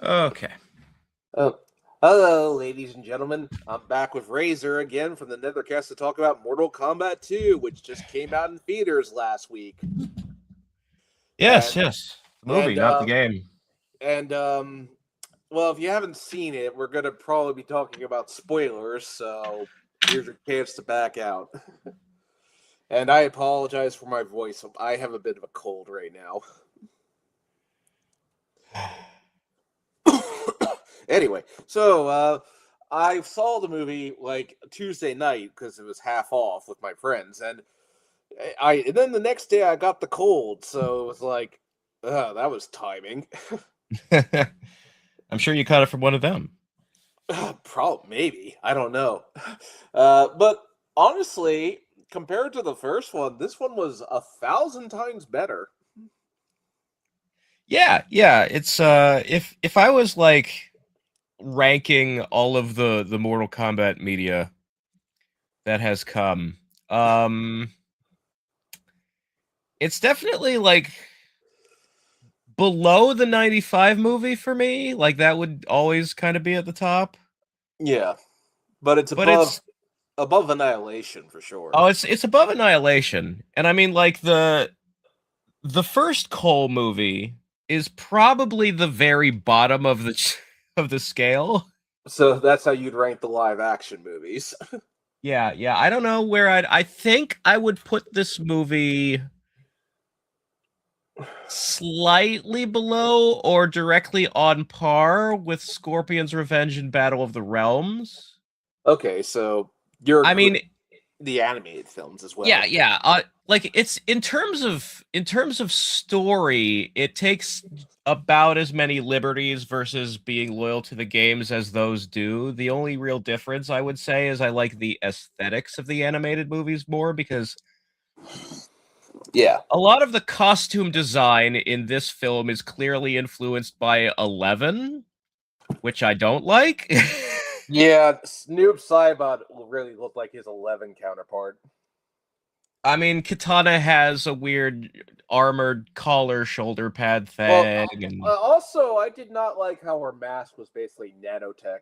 Okay. Oh, hello, ladies and gentlemen. I'm back with Razor again from the NetherKast to talk about Mortal Kombat 2, which just came out in theaters last week. Yes, And yes. The movie, and not the game. and well, if you haven't seen it, we're gonna probably be talking about spoilers. So here's your chance to back out. And I apologize for my voice. I have a bit of a cold right now. Anyway, I saw the movie like Tuesday night because it was half off with my friends, and and then the next day I got the cold, so it was like, that was timing. I'm sure you caught it from one of them. Probably, maybe, I don't know. But honestly, compared to the first one, this one was 1,000 times better. Yeah, yeah. It's if I was like ranking all of the Mortal Kombat media that has come, um, it's definitely like below the 95 movie for me. Like that would always kind of be at the top. Yeah, but it's But above Annihilation for sure. it's above Annihilation. And I mean like the first Cole movie is probably the very bottom of the of the scale. So that's how you'd rank the live action movies. Yeah, yeah. I don't know where I think I would put this movie slightly below or directly on par with Scorpion's Revenge and Battle of the Realms. Okay, so you're I including mean, the animated films as yeah, well. yeah. Like it's in terms of story, it takes about as many liberties versus being loyal to the games as those do. The only real difference I would say is I like the aesthetics of the animated movies more because Yeah. a lot of the costume design in this film is clearly influenced by 11, which I don't like. Yeah, Snoop Saibot really looked like his 11 counterpart. I mean, Katana has a weird armored collar shoulder pad Well, thing, and also, I did not like how her mask was basically nanotech.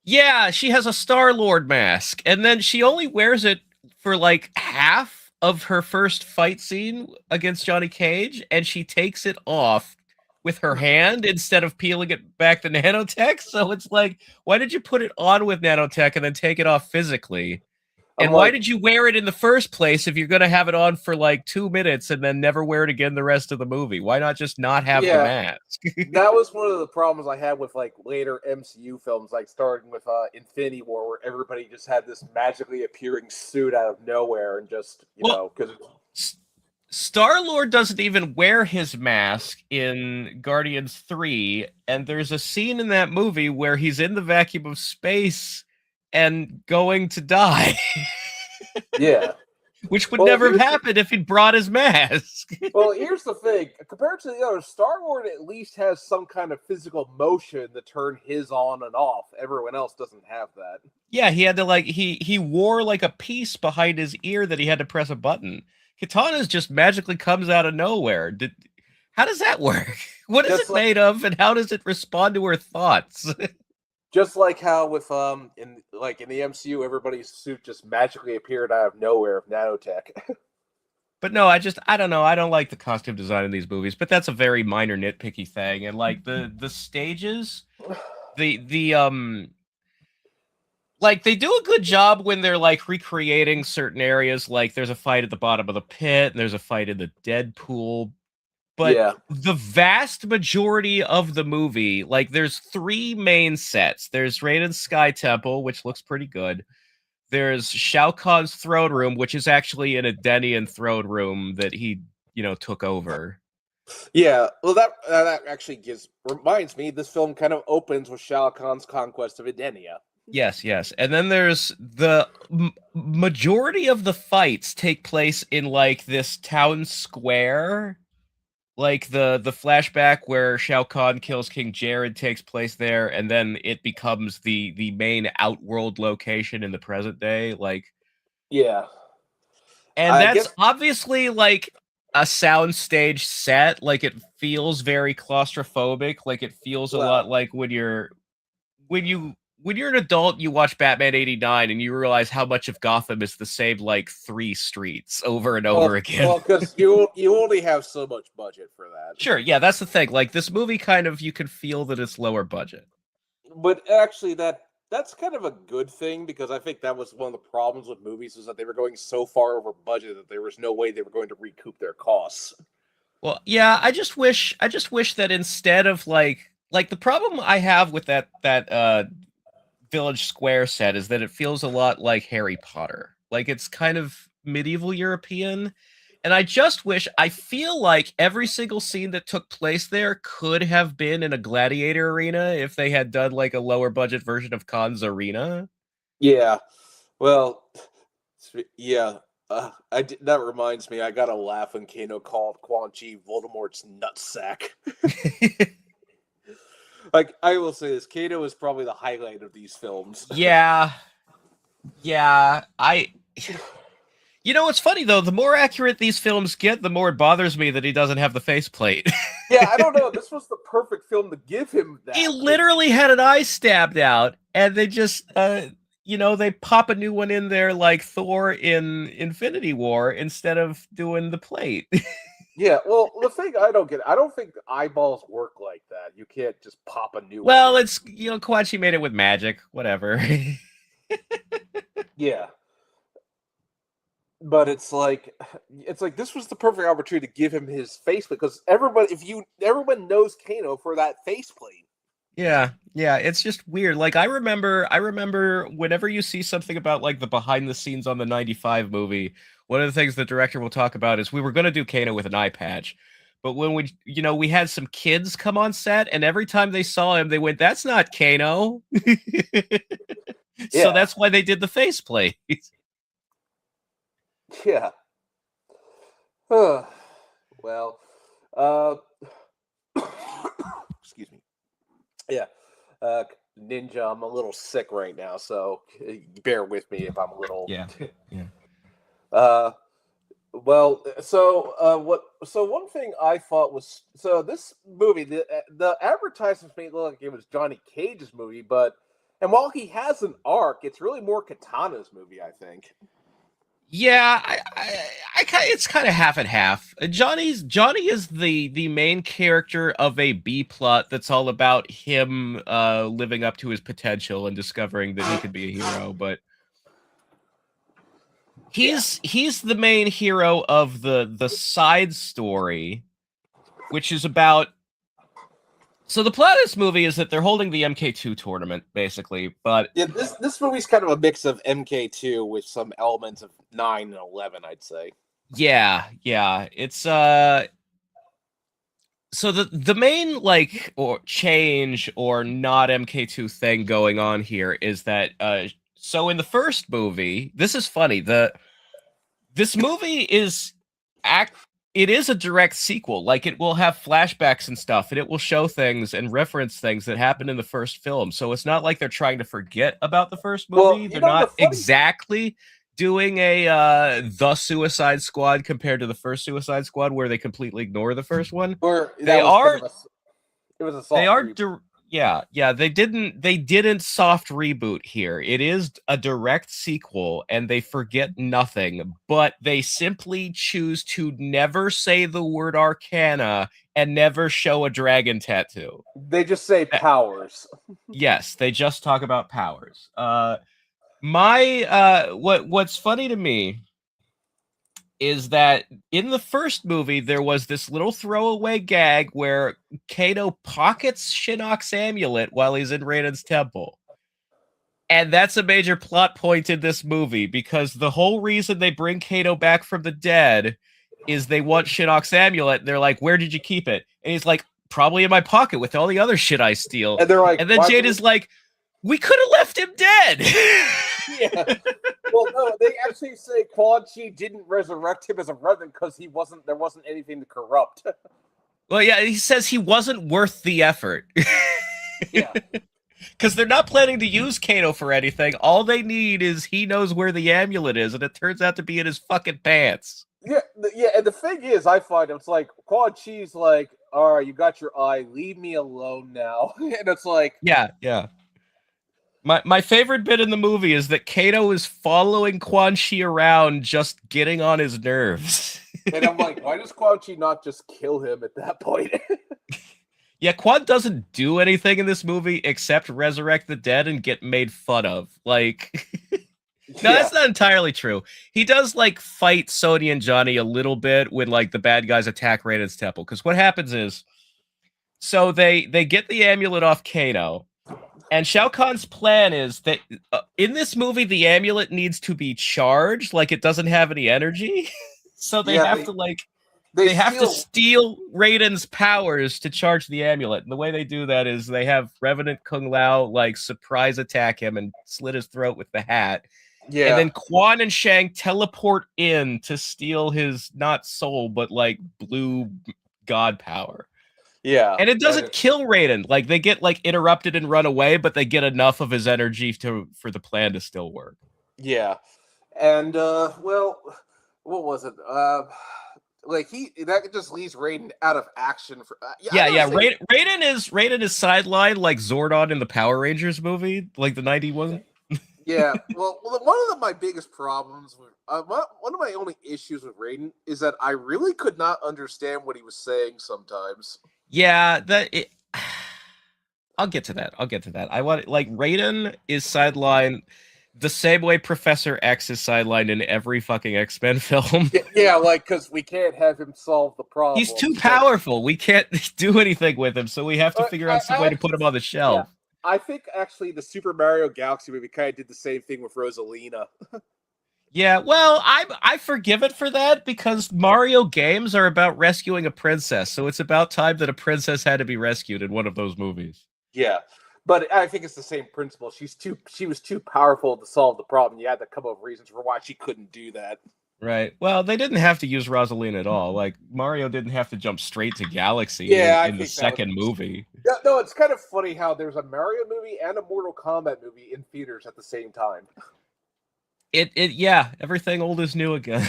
yeah, she has a Star-Lord mask, and then she only wears it for like half of her first fight scene against Johnny Cage, and she takes it off with her hand instead of peeling it back to nanotech. So it's like, why did you put it on with nanotech and then take it off physically? I'm And why like, did you wear it in the first place if you're going to have it on for like 2 minutes and then never wear it again the rest of the movie? Why not just not have the yeah, mask? that was one of the problems I had with like later MCU films, like starting with Infinity War, where everybody just had this magically appearing suit out of nowhere and just, Well, because Star Lord doesn't even wear his mask in Guardians 3, and there's a scene in that movie where he's in the vacuum of space and going to die, yeah. which would Well, never have happened if he'd brought his mask. here's the thing. Compared to the others, Star Lord at least has some kind of physical motion to turn his on and off. Everyone else doesn't have that. Yeah, he had to like he wore like a piece behind his ear that he had to press a button. Katana's just magically comes out of nowhere. How does that work? What is Just it like made of, and how does it respond to her thoughts? just like how with in the MCU, everybody's suit just magically appeared out of nowhere of nanotech. But no, I don't know. I don't like the costume design in these movies, but that's a very minor nitpicky thing. And like the stages, the like they do a good job when they're like recreating certain areas. Like there's a fight at the bottom of the pit, and there's a fight in the dead pool. But Yeah, the vast majority of the movie, like there's three main sets. There's Raiden's Sky Temple, which looks pretty good. There's Shao Kahn's throne room, which is actually an Edenian throne room that he, took over. yeah. Well, that actually reminds me. This film kind of opens with Shao Kahn's conquest of Edenia. Yes, yes. And then there's the majority of the fights take place in like this town square. Like the flashback where Shao Kahn kills King Jared takes place there, and then it becomes the main outworld location in the present day. Like, Yeah, and I that's guess. obviously like a soundstage set. Like it feels very claustrophobic. Like it feels a lot like when you're an adult, you watch Batman '89 and you realize how much of Gotham is the same like 3 streets over and over again. Well, because you only have so much budget for that. Sure, yeah, that's the thing. Like this movie, kind of, you can feel that it's lower budget. But actually, that's kind of a good thing, because I think that was one of the problems with movies, is that they were going so far over budget that there was no way they were going to recoup their costs. Well, yeah, I just wish that instead of like the problem I have with that Village Square set is that it feels a lot like Harry Potter. Like it's kind of medieval European. And I feel like every single scene that took place there could have been in a gladiator arena if they had done like a lower budget version of Khan's Arena. Yeah. Well, yeah. That reminds me, I got a laugh when Kano called Quan Chi Voldemort's nutsack. Like, I will say this, Kano is probably the highlight of these films. Yeah. Yeah. You know, it's funny, though. The more accurate these films get, the more it bothers me that he doesn't have the faceplate. Yeah, I don't know. This was the perfect film to give him that. He literally had an eye stabbed out, and they just, they pop a new one in there like Thor in Infinity War instead of doing the plate. Yeah, well, the thing I don't get, I don't think eyeballs work like that. You can't just pop a new one. Well, it's, Quan Chi made it with magic. Whatever. Yeah. But it's like this was the perfect opportunity to give him his faceplate, because everyone knows Kano for that faceplate. Yeah, it's just weird. Like I remember whenever you see something about like the behind the scenes on the '95 movie, one of the things the director will talk about is we were going to do Kano with an eye patch, but when we had some kids come on set, and every time they saw him, they went, "That's not Kano." So that's why they did the faceplate. Yeah. Well, excuse me. Yeah. Ninja, I'm a little sick right now, so bear with me if I'm a little. Yeah. Well, so one thing I thought was, so this movie, the advertisements made it look like it was Johnny Cage's movie, and while he has an arc, it's really more Katana's movie, I think. Yeah, it's kind of half and half. Johnny is the main character of a B plot that's all about him living up to his potential and discovering that he could be a hero. But he's the main hero of the side story, which is about. So the plot of this movie is that they're holding the MK2 tournament, basically. But yeah, this movie's kind of a mix of MK2 with some elements of 9 and 11, I'd say. Yeah, it's so the main like or change or not MK2 thing going on here is that so in the first movie, this is funny. This movie is it is a direct sequel. Like it will have flashbacks and stuff, and it will show things and reference things that happened in the first film. So it's not like they're trying to forget about the first movie. They're not exactly doing a the Suicide Squad compared to the first Suicide Squad, where they completely ignore the first one. Or they are. It was a soft reboot. They didn't soft reboot here. It is a direct sequel, and they forget nothing, but they simply choose to never say the word Arcana and never show a dragon tattoo. They just say powers. Yes, they just talk about powers. What's funny to me is that in the first movie, there was this little throwaway gag where Kano pockets Shinnok's amulet while he's in Raiden's temple. And that's a major plot point in this movie, because the whole reason they bring Kano back from the dead is they want Shinnok's amulet. And they're like, "Where did you keep it?" And he's like, "Probably in my pocket with all the other shit I steal." And they're like, and then Jade is like, "We could have left him dead." Yeah. Well, no, they actually say Quan Chi didn't resurrect him as a remnant because there wasn't anything to corrupt. Well, yeah, he says he wasn't worth the effort. Yeah. Because they're not planning to use Kano for anything. All they need is he knows where the amulet is, and it turns out to be in his fucking pants. Yeah, and the thing is, I find it's like Quan Chi's like, all right, you got your eye, leave me alone now, and it's like, Yeah. My favorite bit in the movie is that Kato is following Quan Chi around, just getting on his nerves. and I'm like, why does Quan Chi not just kill him at that point? Yeah, Quan doesn't do anything in this movie except resurrect the dead and get made fun of. Like, no, Yeah, that's not entirely true. He does like fight Sonya and Johnny a little bit when like the bad guys attack Raiden's temple. Because what happens is, so they get the amulet off Kano, and Shao Kahn's plan is that in this movie the amulet needs to be charged, like it doesn't have any energy. So they yeah, have to like they they have to steal. steal Raiden's powers to charge the amulet. And the way they do that is they have Revenant Kung Lao like surprise attack him and slit his throat with the hat. And Yeah, then Quan and Shang teleport in to steal his not soul, but like blue god power. yeah, And it and doesn't kill Raiden. Like they get like interrupted and run away, but they get enough of his energy for the plan to still work. yeah, and well, what was it? Like that just leaves Raiden out of action for. Yeah. Raiden is sidelined like Zordon in the Power Rangers movie, like the 91. Yeah, well, one of my biggest problems with one of my only issues with Raiden is that I really could not understand what he was saying sometimes. Yeah, I'll get to that. I want like Raiden is sidelined the same way Professor X is sidelined in every fucking X-Men film. Yeah, like because we can't have him solve the problem. He's too powerful. We can't do anything with him, so we have to figure out some way to put him on the shelf. Yeah, I think actually the Super Mario Galaxy movie kind of did the same thing with Rosalina. Yeah, well, I forgive it for that because Mario games are about rescuing a princess, so it's about time that a princess had to be rescued in one of those movies. Yeah, but I think it's the same principle. She was too powerful to solve the problem. You had to come up with reasons for why she couldn't do that. Right. Well, they didn't have to use Rosalina at all. Like Mario didn't have to jump straight to Galaxy in the second movie. Yeah, no, it's kind of funny how there's a Mario movie and a Mortal Kombat movie in theaters at the same time. Yeah, everything old is new again.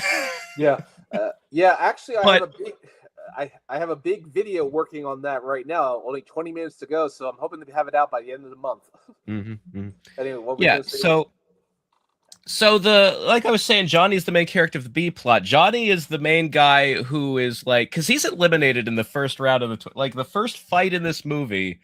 Yeah. Actually, I have a big video working on that right now. Only 20 minutes to go, so I'm hoping to have it out by the end of the month. Anyway, what were you gonna say? So like I was saying, Johnny's the main character of the B plot. Johnny is the main guy who is like, because he's eliminated in the first round of the first fight in this movie,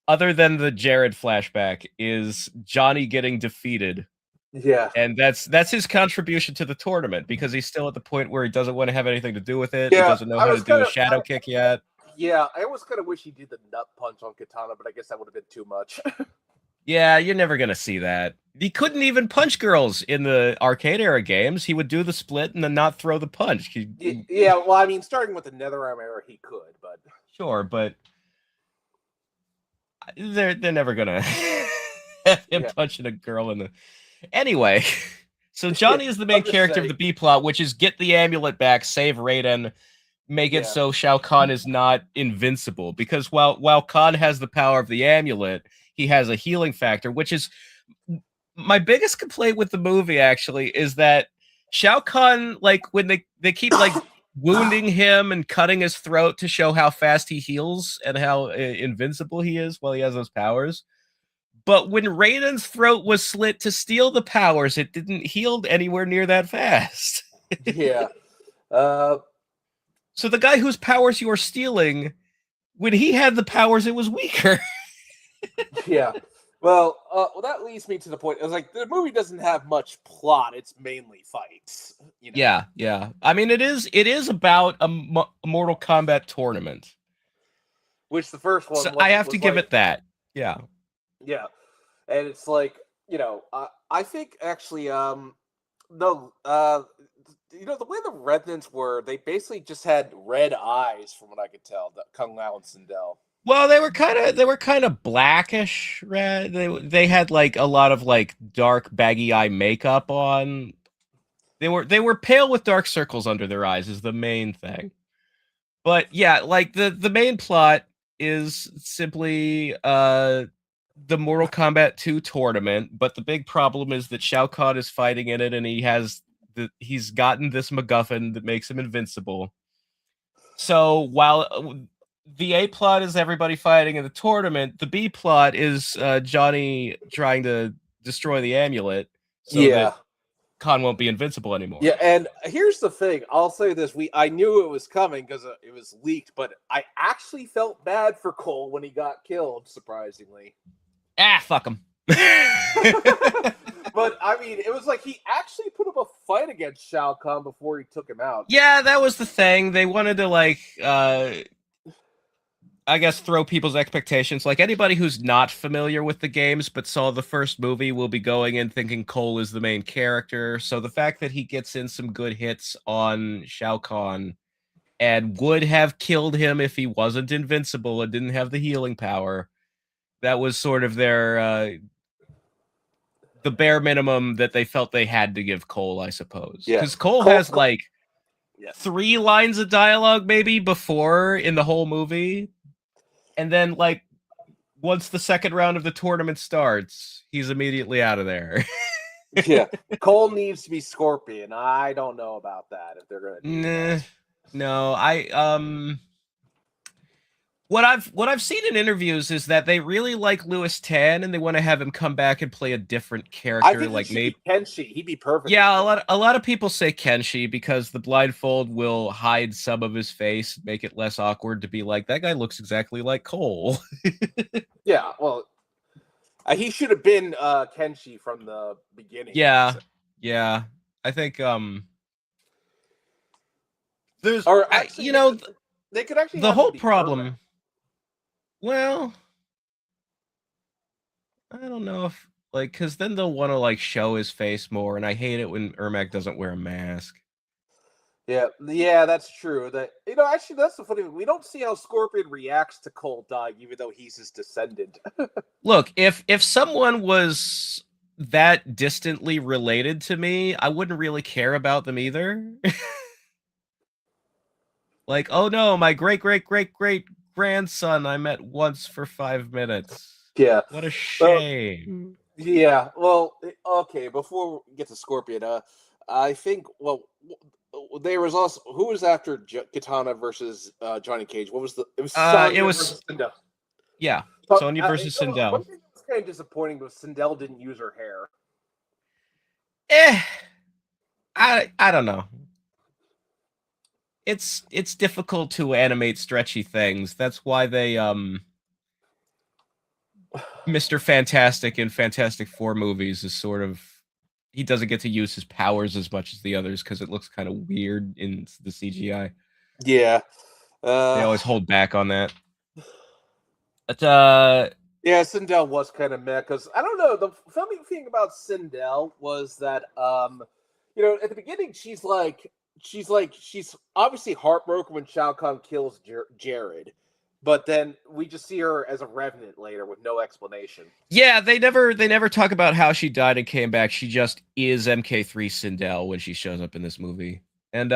other than the Jared flashback, is Johnny getting defeated. Yeah, and that's his contribution to the tournament because he's still at the point where he doesn't want to have anything to do with it. Yeah, he doesn't know how to do a shadow kick yet. Yeah, I always kind of wish he did the nut punch on Katana, but I guess that would have been too much. Yeah, you're never gonna see that. He couldn't even punch girls in the arcade era games. He would do the split and then not throw the punch. Yeah, well, I mean, starting with the NetherRealm era, he could, but sure, but they're never gonna have him punching a girl in the. Anyway, so Johnny is the main character of the B plot, which is get the amulet back, save Raiden, make it so Shao Kahn is not invincible. Because while Kahn has the power of the amulet, he has a healing factor, which is my biggest complaint with the movie, actually, is that Shao Kahn, like, when they keep, like, wounding him and cutting his throat to show how fast he heals and how invincible he is while he has those powers. But when Raiden's throat was slit to steal the powers, it didn't heal anywhere near that fast. Yeah. So the guy whose powers you are stealing, when he had the powers, it was weaker. Yeah. Well, that leads me to the point. It was like the movie doesn't have much plot; it's mainly fights. You know? Yeah. I mean, it is about a Mortal Kombat tournament, which the first one. So I have to give it that. Yeah. Yeah, and it's like, you know, I think actually, the way the Revenants were, they basically just had red eyes, from what I could tell. The Kung Lao and Sindel. Well, they were kind of blackish red. They had like a lot of like dark baggy eye makeup on. They were pale with dark circles under their eyes is the main thing. But yeah, like the main plot is simply the Mortal Kombat II tournament, but the big problem is that Shao Kahn is fighting in it and he has he's gotten this MacGuffin that makes him invincible. So while the A plot is everybody fighting in the tournament, the B plot is Johnny trying to destroy the amulet so that Khan won't be invincible anymore. Yeah, and here's the thing. I'll say this: I knew it was coming because it was leaked, but I actually felt bad for Cole when he got killed. Surprisingly, fuck him. But I mean, it was like he actually put up a fight against Shao Kahn before he took him out. Yeah, that was the thing. They wanted to I guess throw people's expectations. Like anybody who's not familiar with the games but saw the first movie will be going in thinking Cole is the main character. So the fact that he gets in some good hits on Shao Kahn and would have killed him if he wasn't invincible and didn't have the healing power, that was sort of their the bare minimum that they felt they had to give Cole, I suppose. Because Cole has like 3 lines of dialogue maybe before in the whole movie. And then, like, once the second round of the tournament starts, he's immediately out of there. Yeah, Cole needs to be Scorpion. I don't know about that if they're gonna do that. No, what I've seen in interviews is that they really like Louis Tan and they want to have him come back and play a different character. I think like maybe Kenshi. He'd be perfect. Yeah, a lot of people say Kenshi because the blindfold will hide some of his face, make it less awkward to be like, that guy looks exactly like Cole. Yeah, well, he should have been Kenshi from the beginning. Yeah, yeah. I think there's actually, they could actually the whole problem. Well, I don't know if like because then they'll want to like show his face more, and I hate it when Ermac doesn't wear a mask. Yeah, that's true. That actually, that's the funny thing. We don't see how Scorpion reacts to Cole dying, even though he's his descendant. Look, if someone was that distantly related to me, I wouldn't really care about them either. Like, oh no, my great grandson I met once for 5 minutes. Yeah, what a shame. Yeah, well, okay. Before we get to Scorpion, I think there was also who was after Katana versus Johnny Cage. What was it was Sonya versus Sindel. Yeah, Sonya versus Sindel. One thing that was kind of disappointing was Sindel didn't use her hair. I don't know. It's difficult to animate stretchy things. That's why they Mr. Fantastic in Fantastic Four movies is sort of he doesn't get to use his powers as much as the others because it looks kind of weird in the CGI. Yeah. They always hold back on that. But yeah, Sindel was kind of meh because I don't know. The funny thing about Sindel was that at the beginning she's obviously heartbroken when Shao Kahn kills Jared, but then we just see her as a revenant later with no explanation. Yeah, they never talk about how she died and came back. She just is MK3 Sindel when she shows up in this movie. And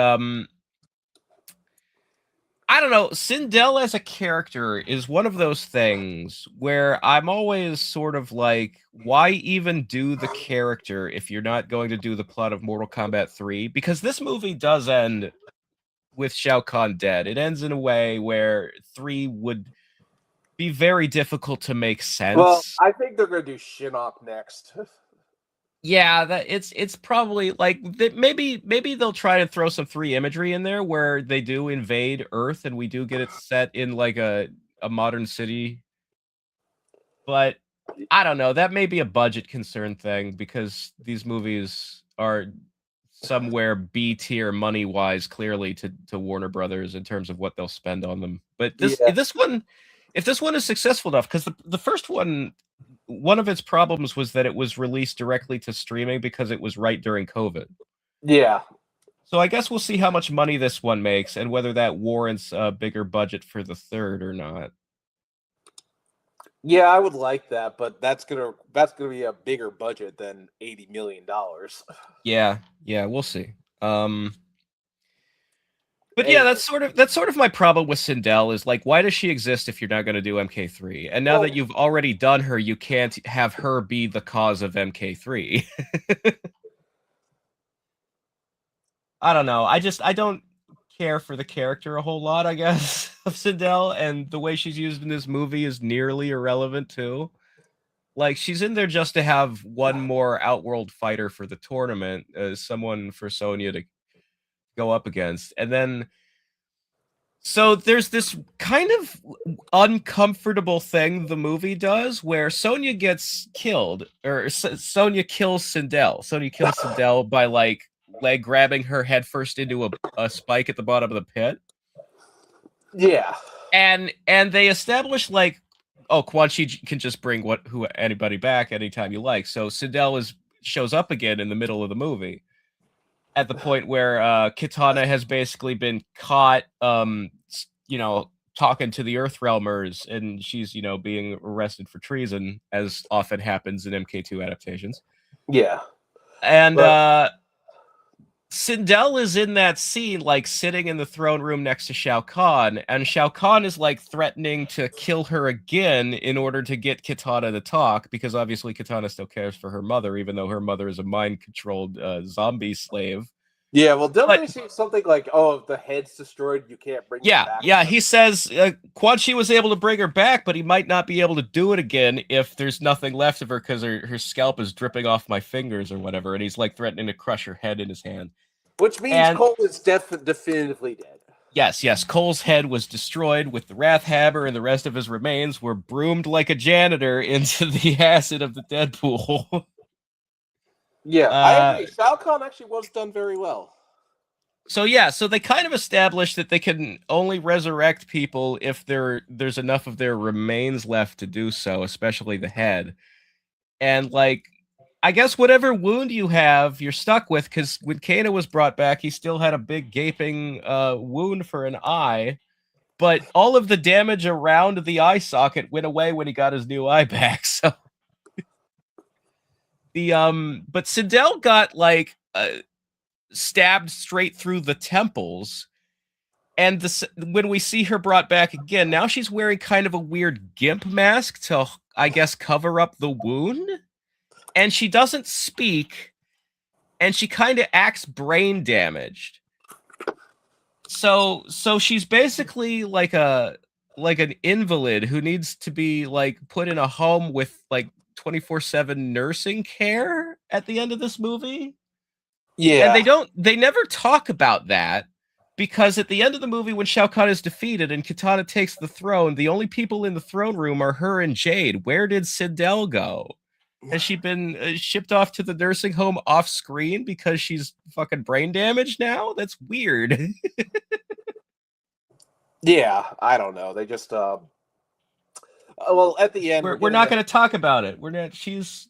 I don't know, Sindel as a character is one of those things where I'm always sort of like, why even do the character if you're not going to do the plot of Mortal Kombat 3? Because this movie does end with Shao Kahn dead. It ends in a way where 3 would be very difficult to make sense. Well, I think they're going to do Shinnok next. Yeah, that it's probably like maybe they'll try to throw some 3 imagery in there where they do invade Earth and we do get it set in like a modern city. But I don't know, that may be a budget concern thing because these movies are somewhere B tier money wise clearly to Warner Brothers in terms of what they'll spend on them. But if this one is successful enough, because the first one of its problems was that it was released directly to streaming because it was right during COVID. Yeah. So I guess we'll see how much money this one makes and whether that warrants a bigger budget for the third or not. Yeah, I would like that, but that's gonna be a bigger budget than $80 million. Yeah, we'll see. But yeah, that's sort of my problem with Sindel is like, why does she exist if you're not going to do MK3? And now that you've already done her, you can't have her be the cause of MK3. I don't know. I don't care for the character a whole lot, I guess, of Sindel, and the way she's used in this movie is nearly irrelevant too. Like she's in there just to have one more outworld fighter for the tournament, someone for Sonya to go up against. And then so there's this kind of uncomfortable thing the movie does where Sonya gets killed, or Sonya kills Sindel. Sonya kills Sindel by like leg grabbing her head first into a spike at the bottom of the pit. Yeah. And they establish like, oh, Quan Chi can just bring anybody back anytime you like. So Sindel shows up again in the middle of the movie. At the point where Kitana has basically been caught, you know, talking to the Earthrealmers, and she's, you know, being arrested for treason, as often happens in MK2 adaptations. Yeah. And Sindel is in that scene, like, sitting in the throne room next to Shao Kahn, and Shao Kahn is, like, threatening to kill her again in order to get Kitana to talk, because obviously Kitana still cares for her mother, even though her mother is a mind-controlled zombie slave. Yeah, well, don't they say something like, oh, if the head's destroyed, you can't bring it back? Yeah, he says Quan Chi was able to bring her back, but he might not be able to do it again if there's nothing left of her because her scalp is dripping off my fingers or whatever, and he's, like, threatening to crush her head in his hand. Which means Cole is definitively dead. Yes. Cole's head was destroyed with the Wrath Hammer, and the rest of his remains were broomed like a janitor into the acid of the dead pool. Yeah, I agree. Shao Kahn actually was done very well. So they kind of established that they can only resurrect people if there's enough of their remains left to do so, especially the head. And, like, I guess whatever wound you have, you're stuck with, because when Kano was brought back, he still had a big gaping wound for an eye, but all of the damage around the eye socket went away when he got his new eye back. So but Sindel got, like, stabbed straight through the temples, and when we see her brought back again, now she's wearing kind of a weird gimp mask to, I guess, cover up the wound. And she doesn't speak, and she kind of acts brain damaged. So she's basically like an invalid who needs to be, like, put in a home with, like, 24/7 nursing care at the end of this movie. Yeah. And they never talk about that, because at the end of the movie, when Shao Kahn is defeated and Kitana takes the throne, the only people in the throne room are her and Jade. Where did Sindel go? Has she been shipped off to the nursing home off screen because she's fucking brain damaged now? That's weird. Yeah, I don't know. They just well, at the end, we're not going to talk about it. We're not. She's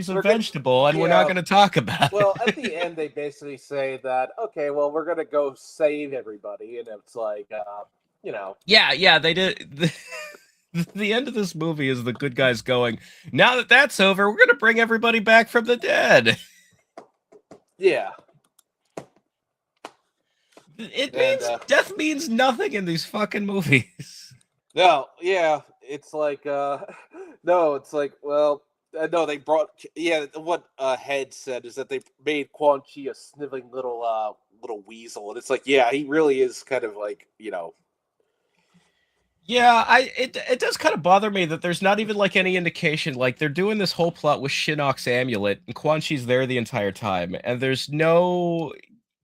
a vegetable, and we're not going to talk about it. Well, at the end, they basically say that, okay, well, we're going to go save everybody, and it's like, you know. Yeah, they did. The end of this movie is the good guys going, now that that's over, we're going to bring everybody back from the dead. Yeah. Death means nothing in these fucking movies. No, yeah, it's like, no, it's like, well, no, they brought, what Head said is that they made Quan Chi a sniveling little weasel, and it's like, yeah, he really is kind of like, you know. Yeah, it does kind of bother me that there's not even, like, any indication. Like, they're doing this whole plot with Shinnok's amulet, and Quan Chi's there the entire time, and there's no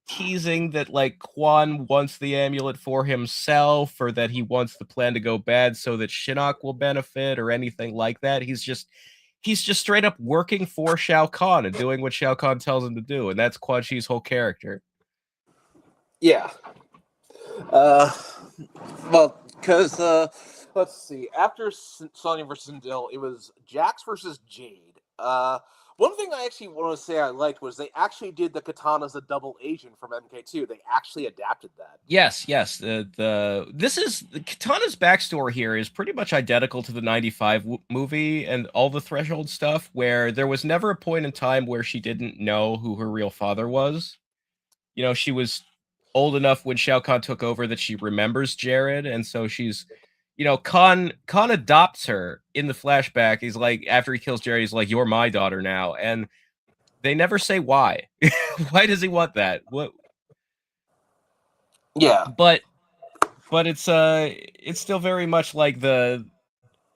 teasing that, like, Quan wants the amulet for himself, or that he wants the plan to go bad so that Shinnok will benefit, or anything like that. He's just straight up working for Shao Kahn and doing what Shao Kahn tells him to do, and that's Quan Chi's whole character. Yeah. Well, because, let's see, after Sonya versus Sindel, it was Jax versus Jade. One thing I actually want to say I liked was they actually did the Katana's a double agent from MK2. They actually adapted that. Yes. Katana's backstory here is pretty much identical to the 95 movie and all the Threshold stuff, where there was never a point in time where she didn't know who her real father was. You know, she was old enough when Shao Kahn took over that she remembers Jared, and so she's, you know, Kahn adopts her in the flashback. He's like, after he kills Jared, he's like, "You're my daughter now," and they never say why. Why does he want that? What? Yeah. But it's still very much like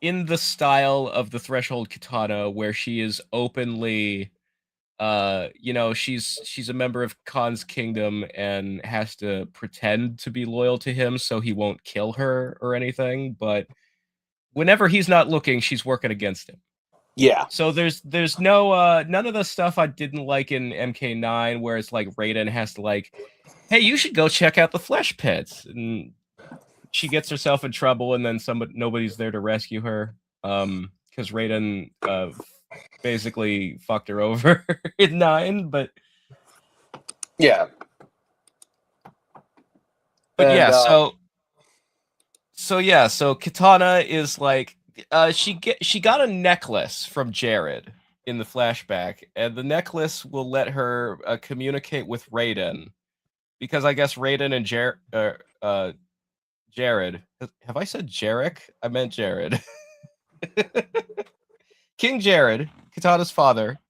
in the style of the Threshold Katana, where she is openly she's a member of Khan's kingdom and has to pretend to be loyal to him so he won't kill her or anything, but whenever he's not looking, she's working against him. Yeah. So there's no none of the stuff I didn't like in MK9, where it's like Raiden has to like, hey, you should go check out the flesh pits, and she gets herself in trouble, and then nobody's there to rescue her, because Raiden basically fucked her over in 9, but Yeah. but And, yeah, so Katana is like, she got a necklace from Jared in the flashback, and the necklace will let her communicate with Raiden, because I guess Raiden and Jared. Have I said Jarek? I meant Jared. King Jared, Katana's father,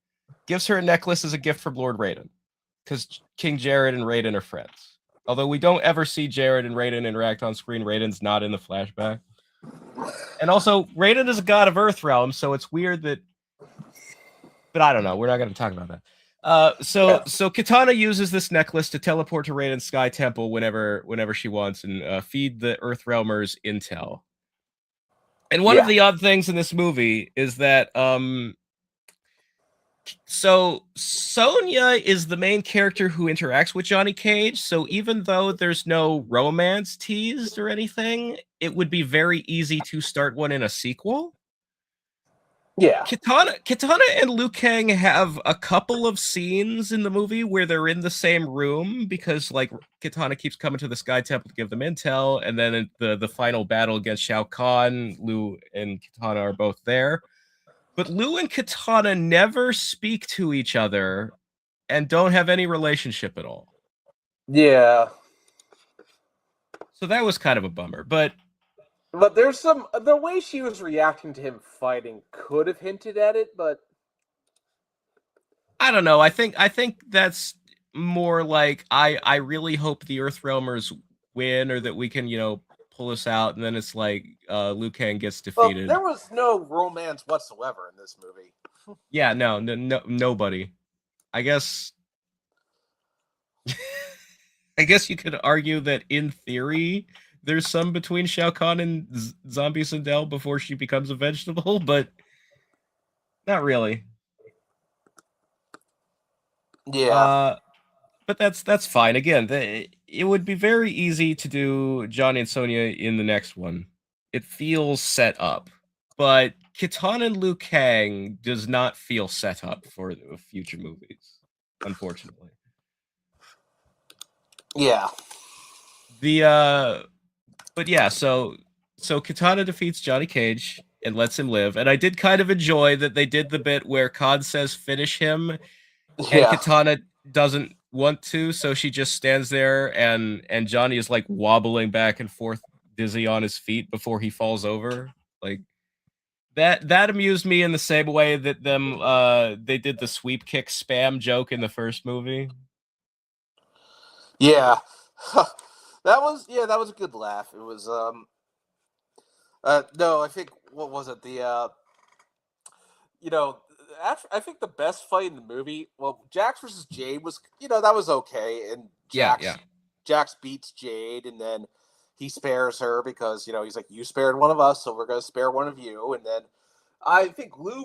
gives her a necklace as a gift from Lord Raiden, because King Jared and Raiden are friends. Although we don't ever see Jared and Raiden interact on screen, Raiden's not in the flashback. And also, Raiden is a god of Earthrealm, so it's weird that. But I don't know. We're not going to talk about that. So Katana uses this necklace to teleport to Raiden's Sky Temple whenever she wants, and feed the Earthrealmers intel. And one of the odd things in this movie is that so Sonya is the main character who interacts with Johnny Cage. So even though there's no romance teased or anything, it would be very easy to start one in a sequel. yeah. Katana and Liu Kang have a couple of scenes in the movie where they're in the same room, because like Katana keeps coming to the Sky Temple to give them intel, and then in the final battle against Shao Kahn, Liu and Katana are both there. But Liu and Katana never speak to each other and don't have any relationship at all. Yeah. So that was kind of a bummer. But there's the way she was reacting to him fighting could have hinted at it, but I don't know. I think that's more like, I really hope the Earthrealmers win, or that we can, pull us out, and then it's like Liu Kang gets defeated. There was no romance whatsoever in this movie. Yeah, no, nobody. I guess I guess you could argue that in theory there's some between Shao Kahn and Zombie Sindel before she becomes a vegetable, but not really. Yeah. But that's fine. Again, it would be very easy to do Johnny and Sonya in the next one. It feels set up, but Kitana and Liu Kang does not feel set up for future movies, unfortunately. Yeah. But yeah, so Kitana defeats Johnny Cage and lets him live, and I did kind of enjoy that they did the bit where Khan says finish him, and Kitana doesn't want to, so she just stands there, and Johnny is like wobbling back and forth, dizzy on his feet before he falls over. Like that amused me in the same way that they did the sweep kick spam joke in the first movie. Yeah. That was a good laugh. It was no, I think, what was it? I think the best fight in the movie, well, Jax versus Jade was, that was okay, and Jax beats Jade, and then he spares her because, he's like, you spared one of us, so we're gonna spare one of you, and then I think Liu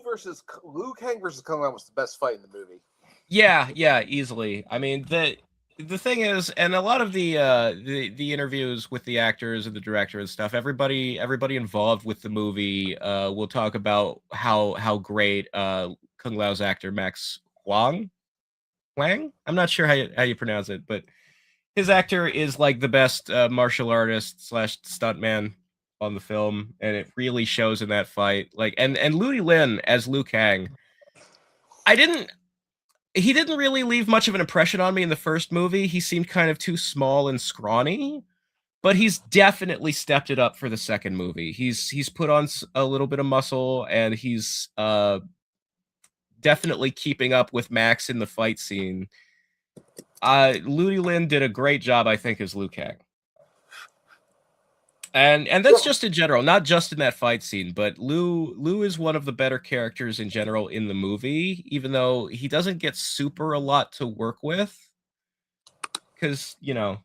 Kang versus Kung Lao was the best fight in the movie. Yeah, easily. I mean, the thing is, and a lot of the interviews with the actors and the director and stuff, everybody involved with the movie will talk about how great Kung Lao's actor Max Huang, I'm not sure how you pronounce it, but his actor is like the best martial artist / stuntman on the film, and it really shows in that fight. Like, and Ludi Lin as Liu Kang, he didn't really leave much of an impression on me in the first movie. He seemed kind of too small and scrawny, but he's definitely stepped it up for the second movie. He's put on a little bit of muscle, and he's definitely keeping up with Max in the fight scene. Ludi Lin did a great job, I think, as Liu Kang. And that's just in general, not just in that fight scene, but Liu is one of the better characters in general in the movie, even though he doesn't get super a lot to work with. Because, you know,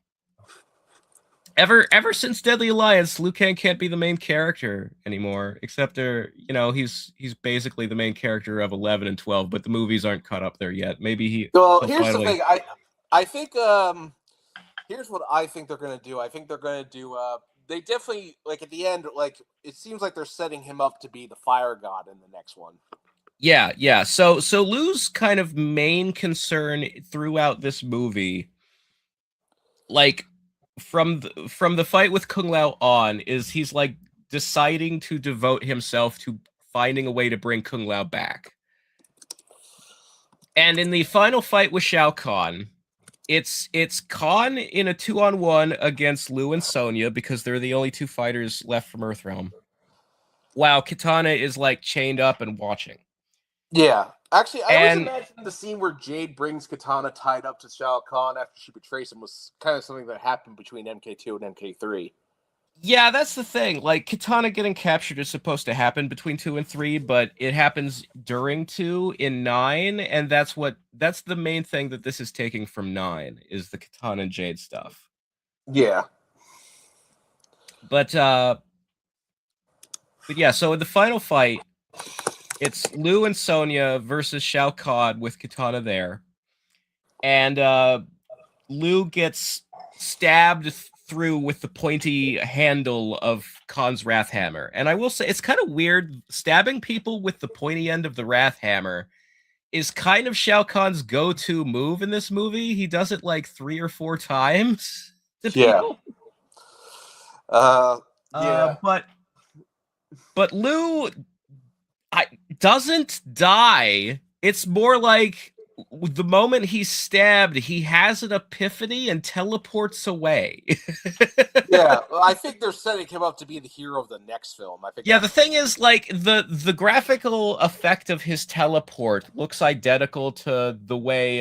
ever since Deadly Alliance, Liu Kang can't be the main character anymore, except he's basically the main character of 11 and 12, but the movies aren't caught up there yet. Maybe Well, he'll here's finally... the thing. I think here's what I think they're gonna do. I think they're gonna do they definitely, like, at the end, like, it seems like they're setting him up to be the fire god in the next one. Yeah. So Liu's kind of main concern throughout this movie, like from the fight with Kung Lao on, is he's like deciding to devote himself to finding a way to bring Kung Lao back. And in the final fight with Shao Kahn, it's Kahn in a 2-on-1 against Liu and Sonya, because they're the only two fighters left from Earthrealm, while Kitana is like chained up and watching. Yeah. Actually, I always imagine the scene where Jade brings Kitana tied up to Shao Kahn after she betrays him was kind of something that happened between MK2 and MK3. Yeah, that's the thing. Like, Kitana getting captured is supposed to happen between 2 and 3, but it happens during 2 in 9, and that's the main thing that this is taking from 9, is the Kitana and Jade stuff. Yeah. But yeah, so in the final fight, it's Liu and Sonya versus Shao Kahn with Kitana there. And Liu gets stabbed through with the pointy handle of Khan's Wrath Hammer. And I will say, it's kind of weird. Stabbing people with the pointy end of the Wrath Hammer is kind of Shao Kahn's go-to move in this movie. He does it like 3 or 4 times to people. Yeah. But Liu doesn't die. It's more like the moment he's stabbed, he has an epiphany and teleports away. Yeah, I think they're setting him up to be the hero of the next film. I think. Yeah, the thing is, like, the graphical effect of his teleport looks identical to the way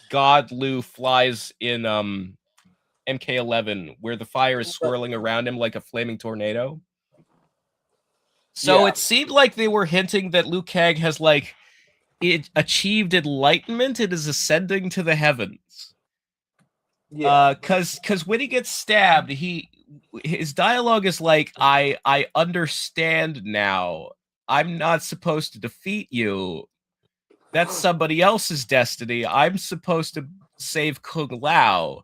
God Liu flies in MK11, where the fire is swirling around him like a flaming tornado. So it seemed like they were hinting that Liu Kang has, like, it achieved enlightenment. It is ascending to the heavens. Yeah. Because when he gets stabbed, his dialogue is like, I understand now. I'm not supposed to defeat you. That's somebody else's destiny. I'm supposed to save Kung Lao.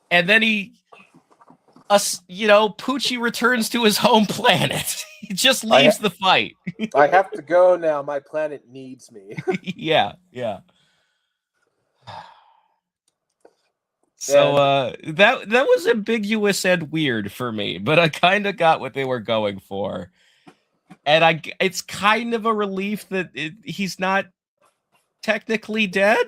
And then Poochie returns to his home planet. He just leaves the fight. I have to go now. My planet needs me. Yeah. So that was ambiguous and weird for me, but I kind of got what they were going for. And it's kind of a relief that he's not technically dead.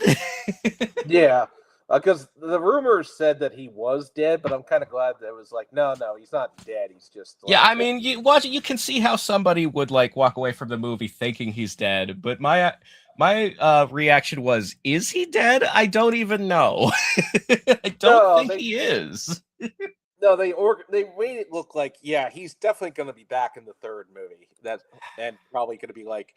Yeah. Because the rumors said that he was dead, but I'm kind of glad that it was like, no, he's not dead. He's just like, yeah. I mean, you can see how somebody would like walk away from the movie thinking he's dead. But my reaction was, is he dead? I don't even know. I don't think he is. No, they made it look like, yeah, he's definitely going to be back in the third movie. And probably going to be like,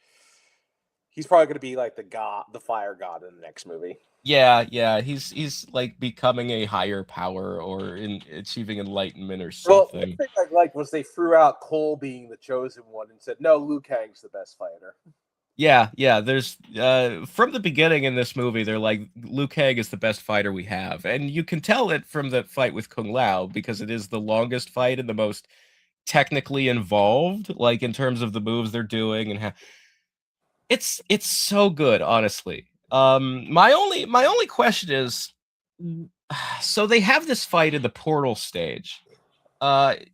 he's probably going to be like the fire god in the next movie. Yeah, he's like becoming a higher power or achieving enlightenment or something. Well, the thing I liked was they threw out Cole being the chosen one and said, no, Liu Kang's the best fighter. Yeah, there's from the beginning in this movie, they're like, Liu Kang is the best fighter we have. And you can tell it from the fight with Kung Lao, because it is the longest fight and the most technically involved, like in terms of the moves they're doing and how it's so good, honestly. My only question is, so they have this fight in the portal stage. The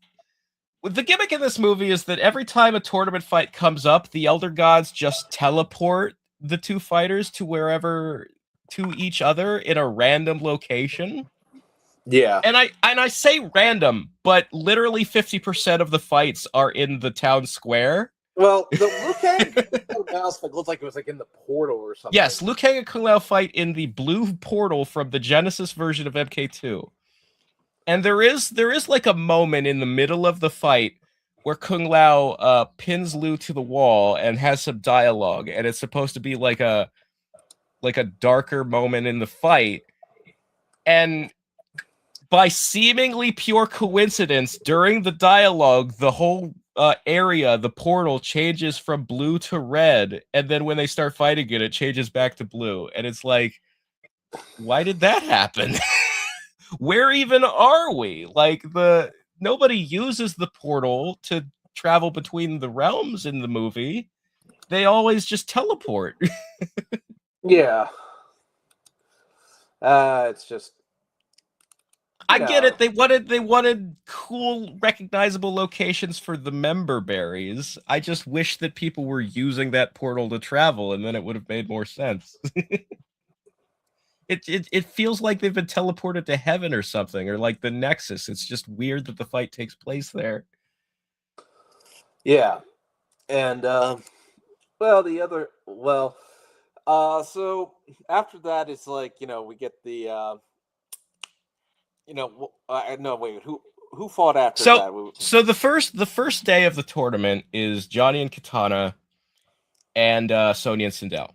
gimmick in this movie is that every time a tournament fight comes up, the Elder Gods just teleport the two fighters to each other in a random location. Yeah. And I say random, but literally 50% of the fights are in the town square. Well, the Liu Kang fight looked like it was like in the portal or something. Yes, Liu Kang and Kung Lao fight in the blue portal from the Genesis version of MK2. And there is like a moment in the middle of the fight where Kung Lao pins Liu to the wall and has some dialogue, and it's supposed to be like a darker moment in the fight. And by seemingly pure coincidence, during the dialogue, the whole area, the portal, changes from blue to red, and then when they start fighting it changes back to blue. And it's like, why did that happen? Where even are we? Like, nobody uses the portal to travel between the realms in the movie. They always just teleport. Yeah. It's just, I get it. They wanted cool, recognizable locations for the member berries. I just wish that people were using that portal to travel, and then it would have made more sense. It feels like they've been teleported to heaven or something, or like the Nexus. It's just weird that the fight takes place there. yeah. And so after that, it's like, we get the no, wait, who fought after that? So the first day of the tournament is Johnny and Katana and Sonya and Sindel.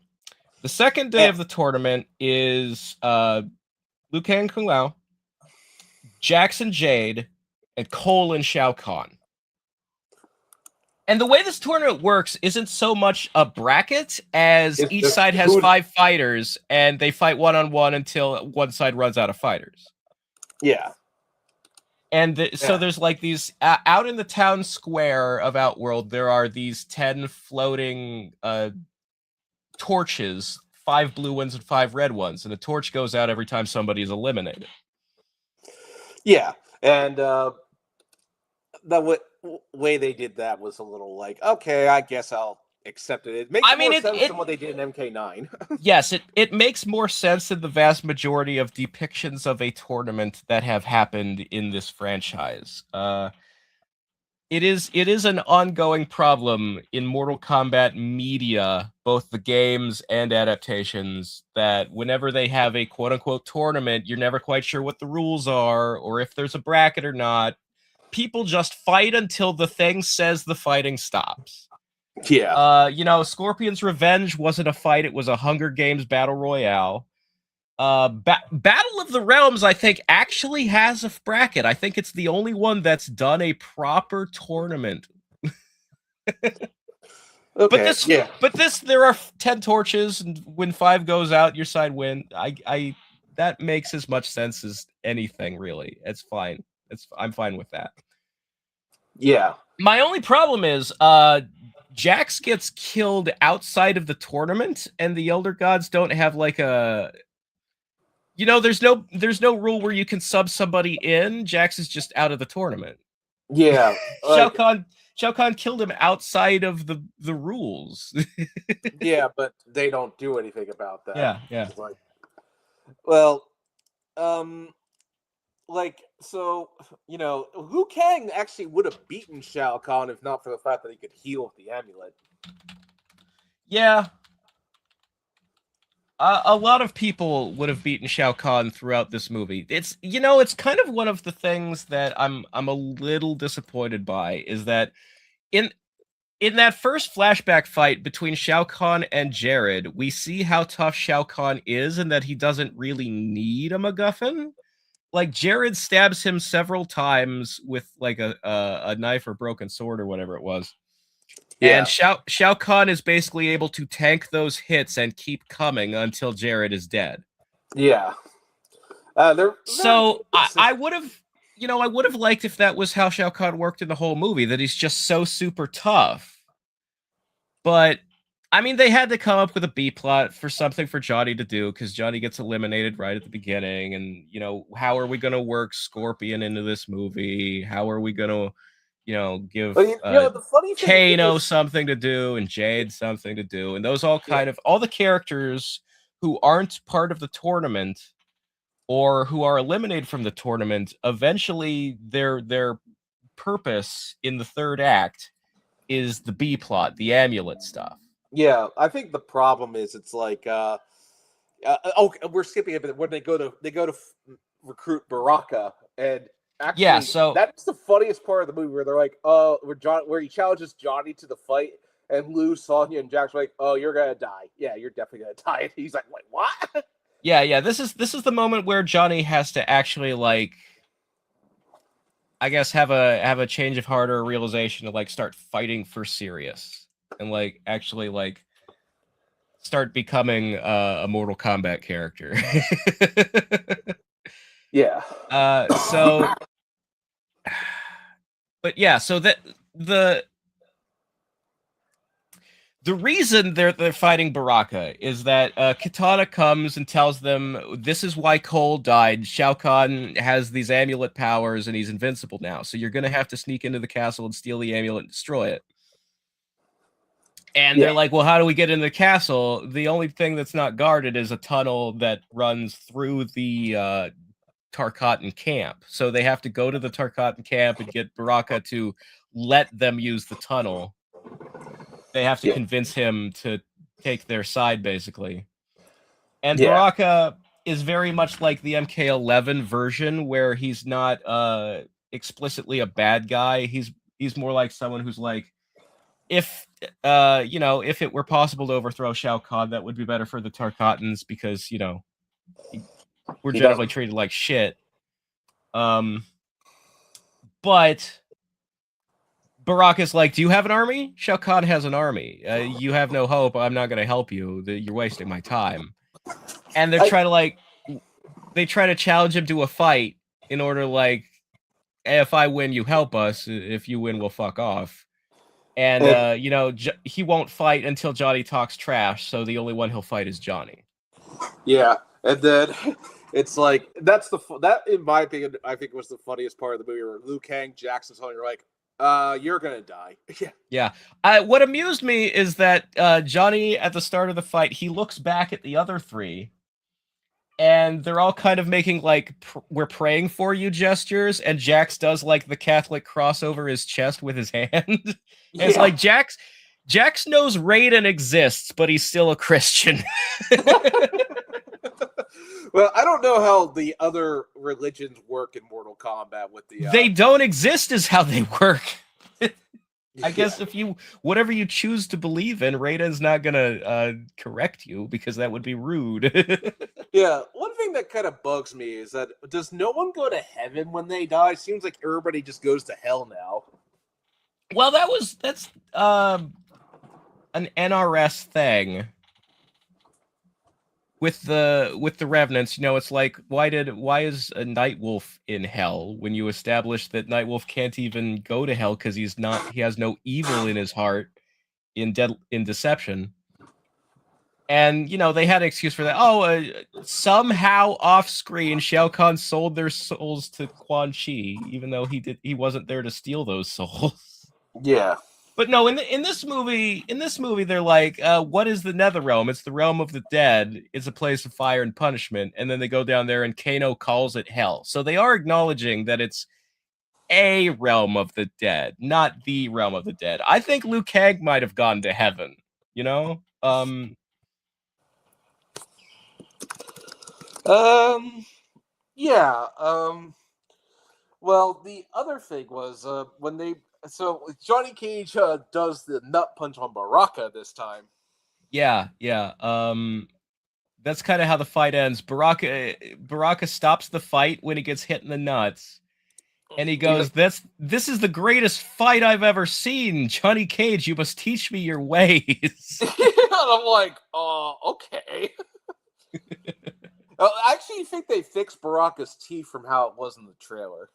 The second day of the tournament is Liu Kang and Kung Lao, Jackson Jade, and Cole and Shao Kahn. And the way this tournament works isn't so much a bracket as each side has 5 fighters, and they fight one-on-one until one side runs out of fighters. Yeah. And so there's like these out in the town square of Outworld, there are these 10 floating torches, 5 blue ones and 5 red ones, and the torch goes out every time somebody is eliminated. Yeah, and the way they did that was a little like, okay, I guess I'll accept it. It makes more sense than what they did in MK9. Yes, it makes more sense than the vast majority of depictions of a tournament that have happened in this franchise. It is an ongoing problem in Mortal Kombat media, both the games and adaptations, that whenever they have a quote-unquote tournament, you're never quite sure what the rules are, or if there's a bracket or not. People just fight until the thing says the fighting stops. Yeah. Scorpion's Revenge wasn't a fight, it was a Hunger Games Battle Royale. Battle of the Realms, I think, actually has a bracket. I think it's the only one that's done a proper tournament. Okay. But there are 10 torches, and when 5 goes out, your side win. That makes as much sense as anything, really. It's fine. I'm fine with that. Yeah. My only problem is, Jax gets killed outside of the tournament, and the Elder Gods don't have like a. There's no rule where you can sub somebody in. Jax is just out of the tournament. Yeah. Shao Kahn killed him outside of the rules. Yeah, but they don't do anything about that. Yeah. Like, well, so, Liu Kang actually would have beaten Shao Kahn if not for the fact that he could heal with the amulet. Yeah. A lot of people would have beaten Shao Kahn throughout this movie. It's kind of one of the things that I'm a little disappointed by, is that in that first flashback fight between Shao Kahn and Jared, we see how tough Shao Kahn is and that he doesn't really need a MacGuffin. Like, Jared stabs him several times with like a knife or broken sword or whatever it was. Yeah. And Shao Kahn is basically able to tank those hits and keep coming until Jared is dead. Yeah. I would have liked if that was how Shao Kahn worked in the whole movie, that he's just so super tough. But I mean, they had to come up with a B plot for something for Johnny to do, because Johnny gets eliminated right at the beginning. And, how are we going to work Scorpion into this movie? How are we going to, give the funny thing Kano something to do and Jade something to do? And those all all the characters who aren't part of the tournament or who are eliminated from the tournament, eventually their purpose in the third act is the B plot, the amulet stuff. Yeah, I think the problem is it's like, we're skipping a bit when they go to recruit Baraka, and Actually, Yeah, so that's the funniest part of the movie where they're like, where he challenges Johnny to the fight, and Lou, Sonya, and Jack's like, "Oh, you're gonna die. Yeah, you're definitely gonna die." And he's like, "Wait, what?" yeah, this is the moment where Johnny has to actually like, I guess, have a change of heart or a realization to like start fighting for serious and like actually like start becoming a Mortal Kombat character. Yeah. So but yeah, so that the the reason they're fighting Baraka is that Kitana comes and tells them this is why Cole died. Shao Kahn has these amulet powers and he's invincible now. So you're gonna have to sneak into the castle and steal the amulet and destroy it. And they're Yeah. like, well, how do we get into the castle? The only thing that's not guarded is a tunnel that runs through the Tarkatan camp. So they have to go to the Tarkatan camp and get Baraka to let them use the tunnel. They have to Yeah. convince him to take their side, basically. And Yeah. Baraka is very much like the MK11 version, where he's not explicitly a bad guy. He's more like someone who's like, if if it were possible to overthrow Shao Kahn, that would be better for the Tarkatans because we're He generally doesn't. treated like shit. But Baraka's like, do you have an army? Shao Kahn has an army. You have no hope. I'm not going to help you. You're wasting my time. And they try to challenge him to a fight in order like, hey, if I win, you help us. If you win, we'll fuck off. And he won't fight until Johnny talks trash. So the only one he'll fight is Johnny. Yeah, and then it's like that in my opinion, I think was the funniest part of the movie where Liu Kang, Jackson, Tony are like, you're gonna die. Yeah. Yeah. What amused me is that Johnny at the start of the fight, he looks back at the other three, and they're all kind of making like we're praying for you gestures, and Jax does like the Catholic cross over his chest with his hand. And it's like Jax knows Raiden exists, but he's still a Christian. Well, I don't know how the other religions work in Mortal Kombat with the They don't exist is how they work. I guess if whatever you choose to believe in, Raiden's not gonna correct you because that would be rude. Yeah, one thing that kind of bugs me is that does no one go to heaven when they die? Seems like everybody just goes to hell now. Well, that's an NRS thing. With the Revenants, it's like why is a Nightwolf in hell when you establish that Nightwolf can't even go to hell because he has no evil in his heart in Deception. And they had an excuse for that. Oh, somehow off screen, Shao Kahn sold their souls to Quan Chi, even though he wasn't there to steal those souls. Yeah. But no, in this movie, they're like, what is the Nether Realm? It's the realm of the dead. It's a place of fire and punishment. And then they go down there and Kano calls it hell. So they are acknowledging that it's a realm of the dead, not the realm of the dead. I think Liu Kang might have gone to heaven, Yeah. Well, the other thing was Johnny Cage does the nut punch on Baraka this time. Yeah. That's kind of how the fight ends. Baraka stops the fight when he gets hit in the nuts. And he goes, this is the greatest fight I've ever seen. Johnny Cage, you must teach me your ways. And I'm like, okay. I actually think they fixed Baraka's teeth from how it was in the trailer.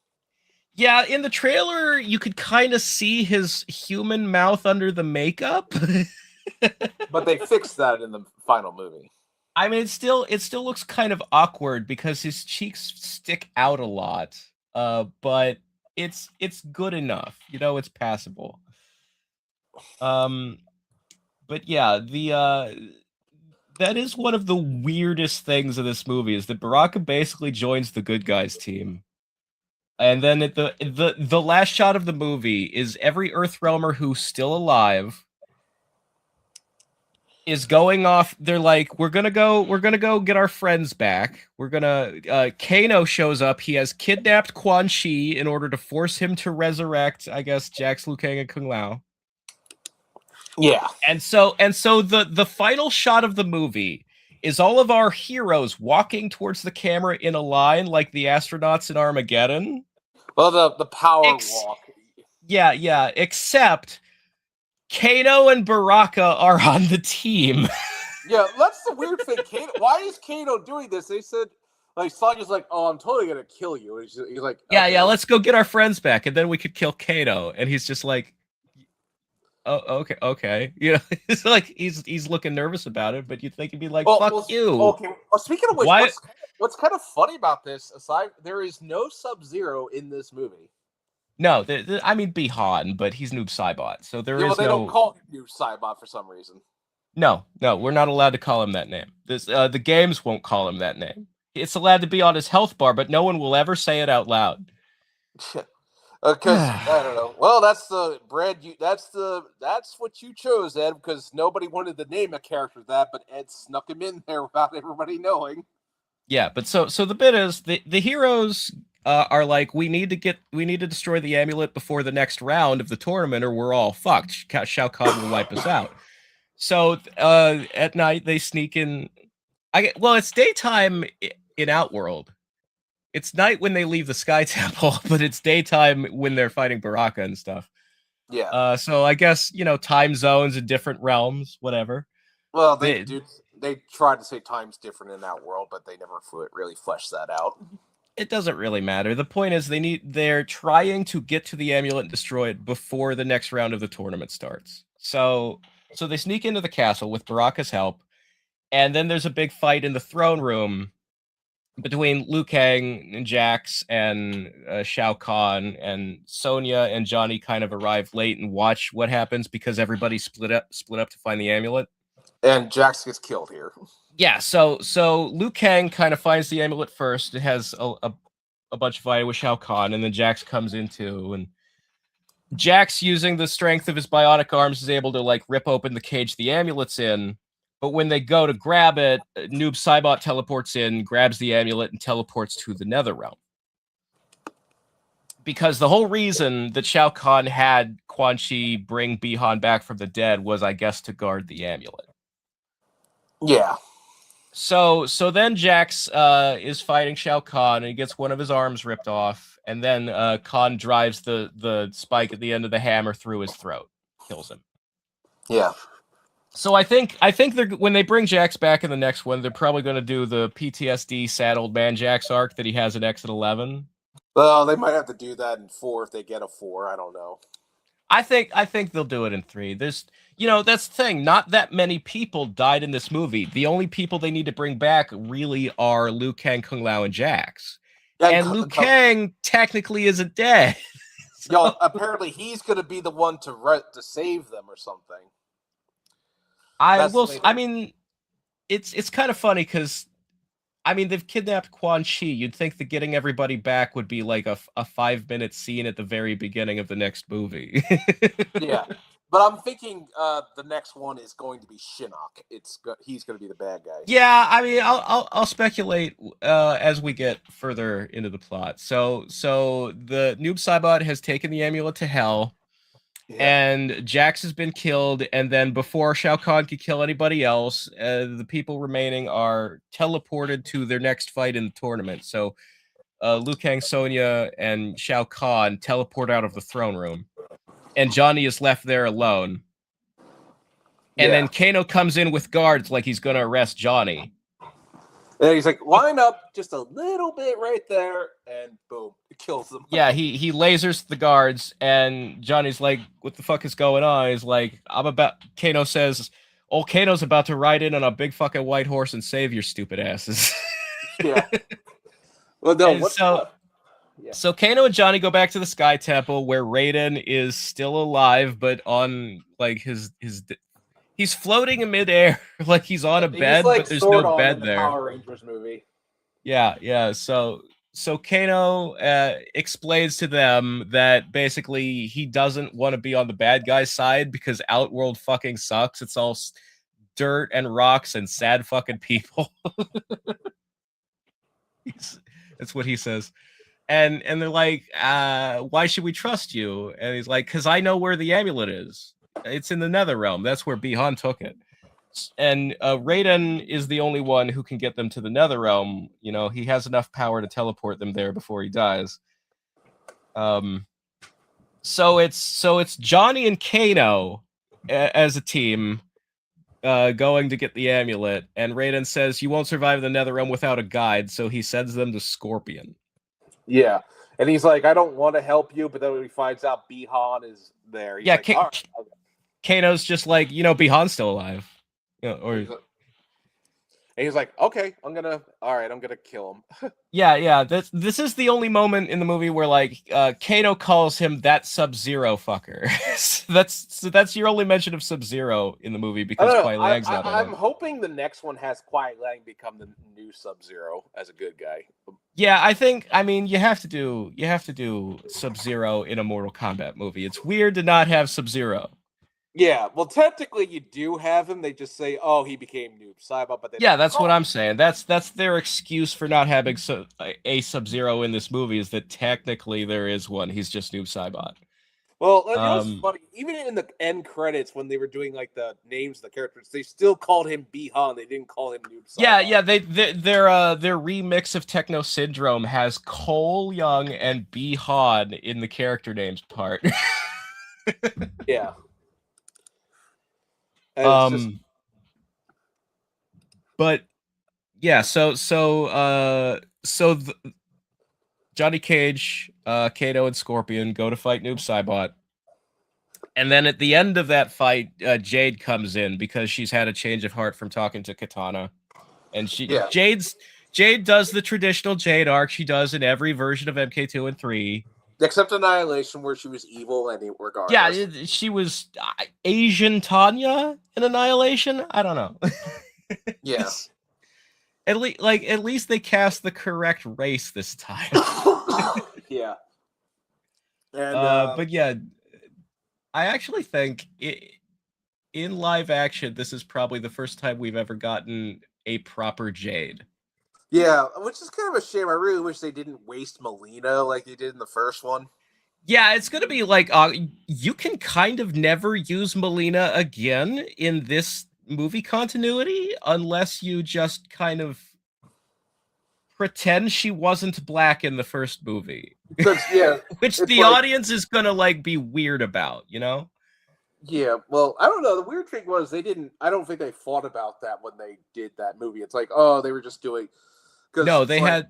Yeah, in the trailer, you could kind of see his human mouth under the makeup. But they fixed that in the final movie. I mean, it still looks kind of awkward because his cheeks stick out a lot. But it's good enough. It's passable. But yeah, that is one of the weirdest things of this movie is that Baraka basically joins the good guys team. And then at the last shot of the movie is every Earthrealmer who's still alive. is going off. They're like, we're gonna go get our friends back. We're gonna Kano shows up. He has kidnapped Quan Chi in order to force him to resurrect, I guess, Jax, Liu Kang, and Kung Lao. Yeah. And so the final shot of the movie is all of our heroes walking towards the camera in a line like the astronauts in Armageddon. Well, the power walk. Yeah, except Kano and Baraka are on the team. Yeah, that's the weird thing. Why is Kano doing this? They said, like, Sonya's like, "Oh, I'm totally gonna kill you." And he's like, Yeah, okay. yeah, let's go get our friends back, and then we could kill Kano. And he's just like, "Oh, okay." You know, it's like he's looking nervous about it, but you'd think he'd be like, "Fuck you." Okay. Well, speaking of which, Why? what's kind of funny about this? Aside, there is no Sub-Zero in this movie. No, I mean Bi-Han, but he's Noob Saibot, so there is well, they don't call him Noob Saibot for some reason. No, we're not allowed to call him that name. The games won't call him that name. It's allowed to be on his health bar, but no one will ever say it out loud. Because I don't know. Well, that's the Brad. That's what you chose, Ed. Because nobody wanted to name a character that, but Ed snuck him in there without everybody knowing. Yeah, but so the bit is the heroes are like, we need to destroy the amulet before the next round of the tournament, or we're all fucked. Shao Kahn will wipe us out. So at night they sneak in. It's daytime in Outworld. It's night when they leave the Sky Temple, but it's daytime when they're fighting Baraka and stuff. Yeah. So I guess, time zones in different realms, whatever. Well, they tried to say time's different in that world, but they never really fleshed that out. It doesn't really matter. The point is they're trying to get to the amulet and destroy it before the next round of the tournament starts. So they sneak into the castle with Baraka's help, and then there's a big fight in the throne room between Liu Kang and Jax and Shao Kahn, and Sonya and Johnny kind of arrive late and watch what happens because everybody split up to find the amulet. And Jax gets killed here. Yeah, so Liu Kang kind of finds the amulet first. It has a bunch of fight with Shao Kahn, and then Jax comes in too. And Jax, using the strength of his bionic arms, is able to like rip open the cage the amulet's in. But when they go to grab it, Noob Saibot teleports in, grabs the amulet, and teleports to the Nether Realm. Because the whole reason that Shao Kahn had Quan Chi bring Bi-Han back from the dead was, I guess, to guard the amulet. Yeah. So then Jax is fighting Shao Kahn, and he gets one of his arms ripped off, and then Kahn drives the spike at the end of the hammer through his throat, kills him. Yeah. So I think they're, when they bring Jax back in the next one, they're probably going to do the PTSD sad old man Jax arc that he has in Exit 11. Well, they might have to do that in 4 if they get a 4. I don't know. I think they'll do it in 3. There's, that's the thing. Not that many people died in this movie. The only people they need to bring back really are Liu Kang, Kung Lao, and Jax. Yeah, and Liu Kang technically isn't dead. So. Apparently he's going to be the one to save them or something. I mean, it's kind of funny because, I mean, they've kidnapped Quan Chi. You'd think that getting everybody back would be like a 5-minute scene at the very beginning of the next movie. Yeah, but I'm thinking the next one is going to be Shinnok. He's going to be the bad guy. Yeah, I mean, I'll speculate as we get further into the plot. So the Noob Saibot has taken the amulet to hell. Yeah. And Jax has been killed, and then before Shao Kahn can kill anybody else, the people remaining are teleported to their next fight in the tournament. So Liu Kang, Sonya, and Shao Kahn teleport out of the throne room, and Johnny is left there alone. And then Kano comes in with guards like he's going to arrest Johnny. And he's like, line up just a little bit right there, and boom, it kills them. Yeah, he lasers the guards, and Johnny's like, what the fuck is going on? He's like, Kano says, old Kano's about to ride in on a big fucking white horse and save your stupid asses. Yeah. Well, no, so Kano and Johnny go back to the Sky Temple, where Raiden is still alive, but on like he's floating in midair, like he's on a bed, but there's no bed there. Power Rangers movie. Yeah. So Kano explains to them that basically he doesn't want to be on the bad guy's side because Outworld fucking sucks. It's all dirt and rocks and sad fucking people. That's what he says. And they're like, why should we trust you? And he's like, because I know where the amulet is. It's in the Nether Realm. That's where Bihan took it. And Raiden is the only one who can get them to the Nether Realm. You know, he has enough power to teleport them there before he dies. So it's Johnny and Kano as a team going to get the amulet, and Raiden says you won't survive the Nether Realm without a guide, so he sends them to Scorpion. Yeah, and he's like, I don't want to help you, but then when he finds out Bihan is there, he's like, all right, okay. Kano's just like, Bihan's still alive. And he's like, okay, I'm gonna kill him. Yeah. This is the only moment in the movie where like Kano calls him that Sub-Zero fucker. that's your only mention of Sub-Zero in the movie because Kuai Lang's not in it. I'm hoping the next one has Kuai Lang become the new Sub-Zero as a good guy. Yeah, I mean you have to do Sub-Zero in a Mortal Kombat movie. It's weird to not have Sub-Zero. Yeah, well, technically you do have him. They just say, "Oh, he became Noob Saibot," but that's what I'm saying. That's their excuse for not having a Sub-Zero in this movie is that technically there is one. He's just Noob Saibot. Well, you know what's funny? Even in the end credits, when they were doing like the names of the characters, they still called him Bihan. They didn't call him Noob Saibot. Yeah. Their remix of Techno Syndrome has Cole Young and Bihan in the character names part. Yeah. But yeah, so Johnny Cage, Kato, and Scorpion go to fight Noob Saibot, and then at the end of that fight, Jade comes in because she's had a change of heart from talking to Katana, and Jade does the traditional Jade arc she does in every version of MK2 and 3. Except Annihilation, where she was evil, and regardless. Yeah, she was Asian Tanya in Annihilation. I don't know. Yeah. At least they cast the correct race this time. Yeah. And but yeah, I actually think in live action, this is probably the first time we've ever gotten a proper Jade. Yeah, which is kind of a shame. I really wish they didn't waste Melina like they did in the first one. Yeah, it's going to be like, you can kind of never use Melina again in this movie continuity unless you just kind of pretend she wasn't black in the first movie. Yeah. Which the audience is going to like be weird about, you know? Yeah, well, I don't know. The weird thing was I don't think they thought about that when they did that movie. It's like, oh, they were just doing... No, they had...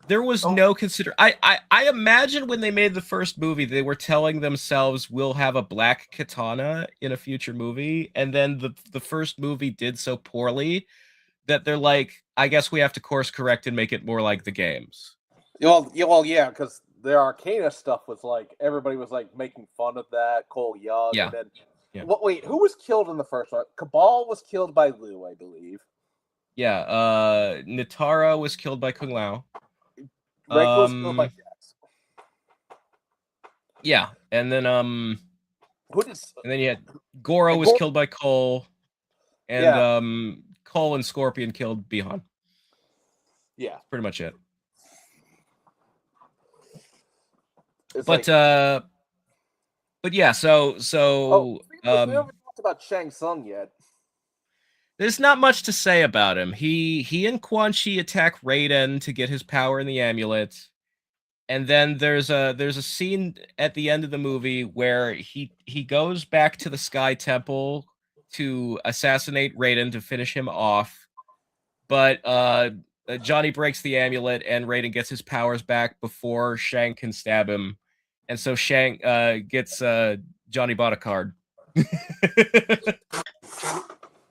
There was no consider... I imagine when they made the first movie, they were telling themselves, we'll have a black Katana in a future movie, and then the first movie did so poorly that they're like, I guess we have to course correct and make it more like the games. Well, yeah, because their Arcana stuff was like, everybody was like making fun of that, Cole Young, yeah. and then... Yeah. Wait, who was killed in the first one? Cabal was killed by Liu, I believe. Yeah, Nitara was killed by Kung Lao. Rick was killed by Jax. Yeah, and then and then you had Goro was killed by Cole, and Cole and Scorpion killed Bihan. Yeah, pretty much it. But yeah, so we haven't talked about Shang Tsung yet. There's not much to say about him. He and Quan Chi attack Raiden to get his power in the amulet. And then there's a scene at the end of the movie where he goes back to the Sky Temple to assassinate Raiden to finish him off. But Johnny breaks the amulet and Raiden gets his powers back before Shang can stab him. And so Shang gets Johnny bought a card.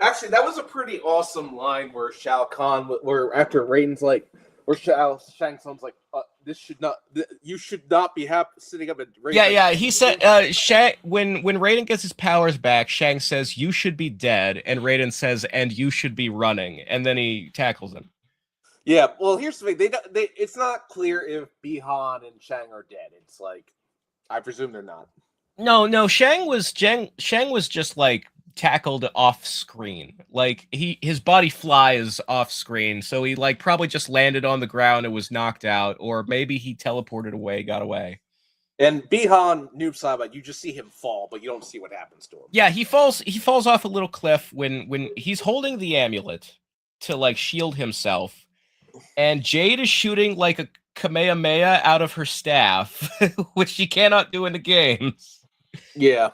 Actually, that was a pretty awesome line where Shao Kahn, where after Raiden's like, where Shang Tsung's like, you should not be sitting up and Raiden. Yeah. He said, Shang, when Raiden gets his powers back, Shang says, "You should be dead," and Raiden says, "And you should be running," and then he tackles him. Yeah, well, here's the thing: it's not clear if Bihan and Shang are dead. It's like, I presume they're not. No, Shang was just like tackled off screen. Like his body flies off screen, so he like probably just landed on the ground and was knocked out, or maybe he teleported away, got away. And Bihan Noob Saibot, you just see him fall, but you don't see what happens to him. Yeah, he falls off a little cliff when he's holding the amulet to like shield himself, and Jade is shooting like a Kamehameha out of her staff, which she cannot do in the games. Yeah.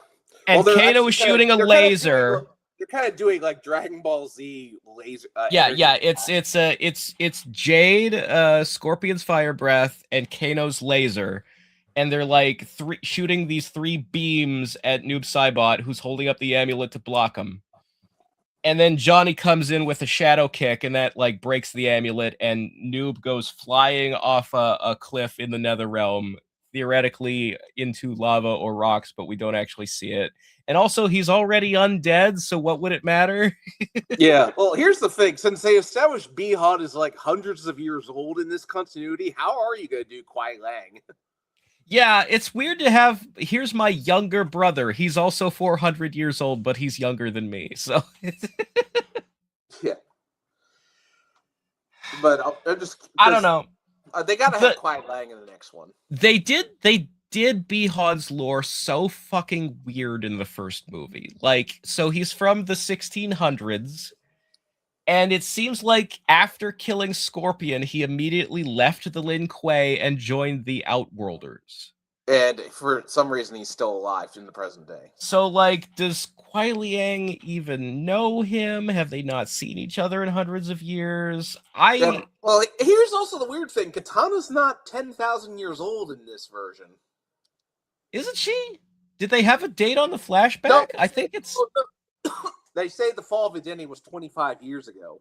And Kano is shooting a laser. They're kind of doing like Dragon Ball Z laser. Yeah. It's Jade, Scorpion's fire breath, and Kano's laser, and they're like shooting these 3 beams at Noob Saibot, who's holding up the amulet to block him. And then Johnny comes in with a shadow kick, and that like breaks the amulet, and Noob goes flying off a cliff in the Nether Realm, theoretically into lava or rocks, but we don't actually see it. And also, he's already undead, so what would it matter? Yeah. Well, here's the thing: since they established Bihan is like hundreds of years old in this continuity, how are you going to do Kuai Lang? Yeah, it's weird to have. Here's my younger brother. He's also 400 years old, but he's younger than me. So, yeah. But I don't know. They gotta have Kuai Lang in the next one. They did Bihan's lore so fucking weird in the first movie. Like, so he's from the 1600s. And it seems like after killing Scorpion, he immediately left the Lin Kuei and joined the Outworlders. And for some reason, he's still alive in the present day. So, like, does Kuai Liang even know him? Have they not seen each other in hundreds of years? Well, here's also the weird thing. Katana's not 10,000 years old in this version. Isn't she? Did they have a date on the flashback? No, I think it's... They say the fall of Edeni was 25 years ago.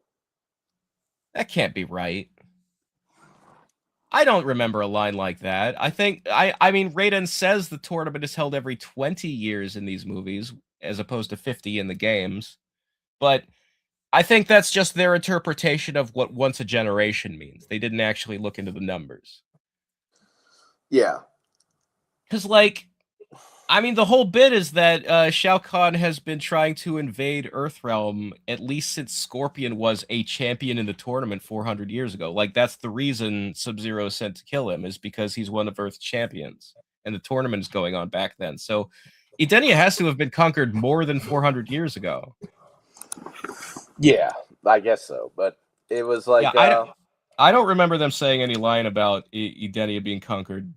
That can't be right. I don't remember a line like that. I mean, Raiden says the tournament is held every 20 years in these movies, as opposed to 50 in the games. But I think that's just their interpretation of what once a generation means. They didn't actually look into the numbers. Yeah. Because, like, I mean, the whole bit is that Shao Kahn has been trying to invade Earthrealm at least since Scorpion was a champion in the tournament 400 years ago. Like, that's the reason Sub-Zero is sent to kill him, is because he's one of Earth's champions. And the tournament is going on back then. So, Edenia has to have been conquered more than 400 years ago. Yeah, I guess so. But it was like... Yeah, I don't remember them saying any line about Edenia being conquered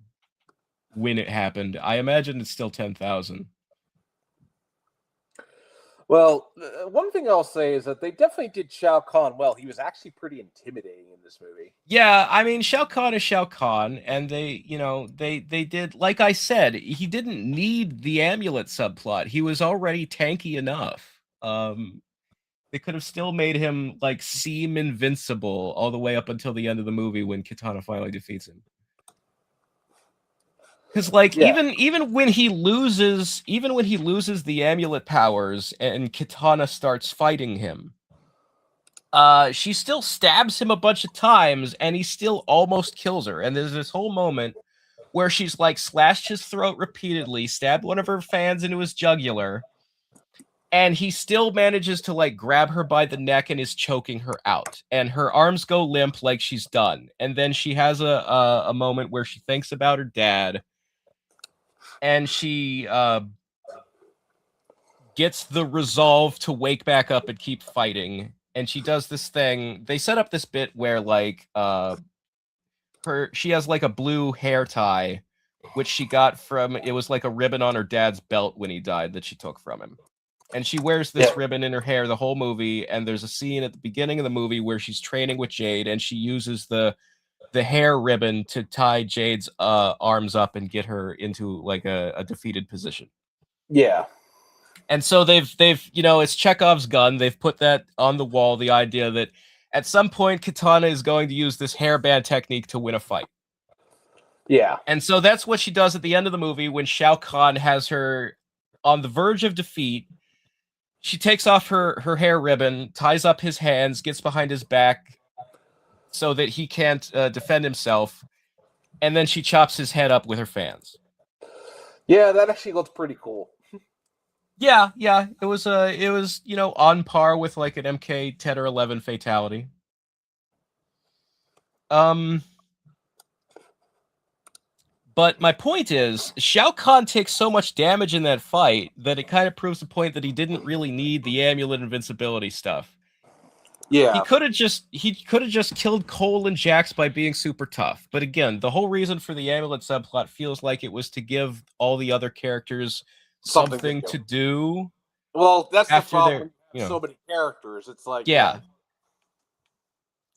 when it happened. I imagine it's still 10,000. Well, one thing I'll say is that they definitely did Shao Kahn well. He was actually pretty intimidating in this movie. Yeah, I mean, Shao Kahn is Shao Kahn, and they did, like I said, he didn't need the amulet subplot. He was already tanky enough. They could have still made him, like, seem invincible all the way up until the end of the movie when Kitana finally defeats him. Because, like, even when he loses the amulet powers and Kitana starts fighting him, she still stabs him a bunch of times, and he still almost kills her. And there's this whole moment where she's, like, slashed his throat repeatedly, stabbed one of her fans into his jugular, and he still manages to, like, grab her by the neck and is choking her out. And her arms go limp like she's done. And then she has a moment where she thinks about her dad, and she gets the resolve to wake back up and keep fighting. And she does this thing. They set up this bit where, like, she has, like, a blue hair tie, which she got from, it was like a ribbon on her dad's belt when he died that she took from him. And she wears this ribbon in her hair the whole movie. And there's a scene at the beginning of the movie where she's training with Jade, and she uses the hair ribbon to tie Jade's arms up and get her into, like, a defeated position. Yeah. And so they've it's Chekhov's gun. They've put that on the wall, the idea that at some point Kitana is going to use this hairband technique to win a fight. Yeah. And so that's what she does at the end of the movie when Shao Kahn has her on the verge of defeat. She takes off her hair ribbon, ties up his hands, gets behind his back so that he can't defend himself, and then she chops his head up with her fans. Yeah, that actually looks pretty cool. Yeah, it was on par with like an MK10 or 11 fatality. But my point is, Shao Kahn takes so much damage in that fight that it kind of proves the point that he didn't really need the amulet invincibility stuff. Yeah, He could have just killed Cole and Jax by being super tough. But again, the whole reason for the amulet subplot feels like it was to give all the other characters something to do. Well, that's the After problem. their, When you have so many characters. It's like, yeah.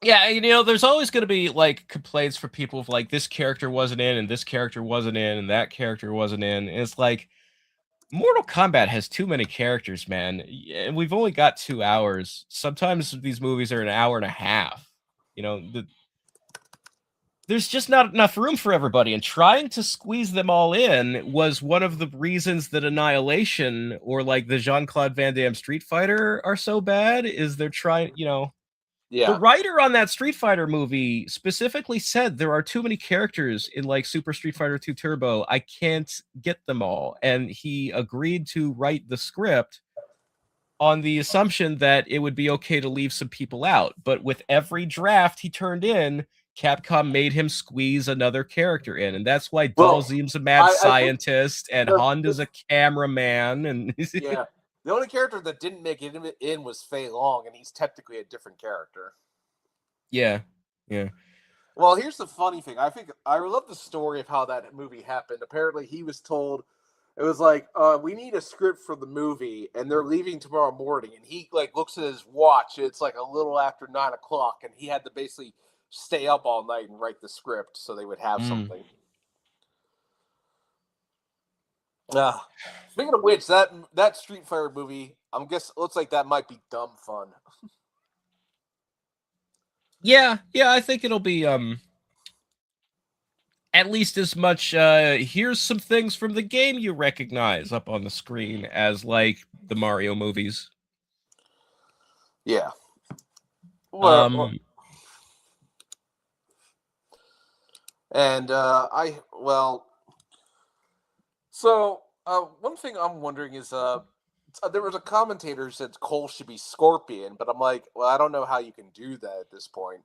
Yeah, there's always going to be like complaints for people of like this character wasn't in and this character wasn't in and that character wasn't in. And it's like Mortal Kombat has too many characters, man. And we've only got 2 hours. Sometimes these movies are an hour and a half. There's just not enough room for everybody. And trying to squeeze them all in was one of the reasons that Annihilation or like the Jean-Claude Van Damme Street Fighter are so bad, is they're trying, The writer on that Street Fighter movie specifically said there are too many characters in like Super Street Fighter 2 Turbo. I can't get them all. And he agreed to write the script on the assumption that it would be okay to leave some people out. But with every draft he turned in, Capcom made him squeeze another character in. And that's why Dalzim's a mad scientist and Honda's a cameraman. And yeah. The only character that didn't make it in was Fei Long, and he's technically a different character. Yeah. Well, here's the funny thing. I love the story of how that movie happened. Apparently, he was told, it was like, we need a script for the movie, and they're leaving tomorrow morning. And he like looks at his watch. It's like a little after 9 o'clock, and he had to basically stay up all night and write the script so they would have something. Speaking of which, that Street Fighter movie, looks like that might be dumb fun. Yeah, I think it'll be at least as much here's some things from the game you recognize up on the screen as like the Mario movies. Yeah. One thing I'm wondering is there was a commentator who said Cole should be Scorpion, but I'm like, well, I don't know how you can do that at this point.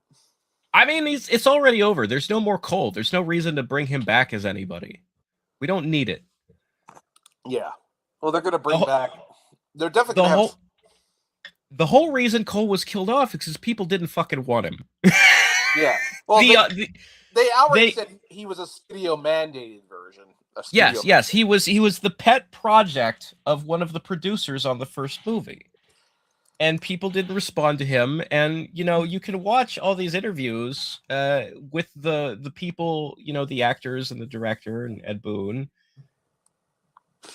I mean, it's already over. There's no more Cole. There's no reason to bring him back as anybody. We don't need it. Yeah. Well, they're going to bring back. They're definitely going to have. The whole reason Cole was killed off is because people didn't fucking want him. Yeah. Well, they outright said he was a studio mandated version. Yes. He was the pet project of one of the producers on the first movie. And people didn't respond to him. And, you can watch all these interviews with the people, the actors and the director and Ed Boon.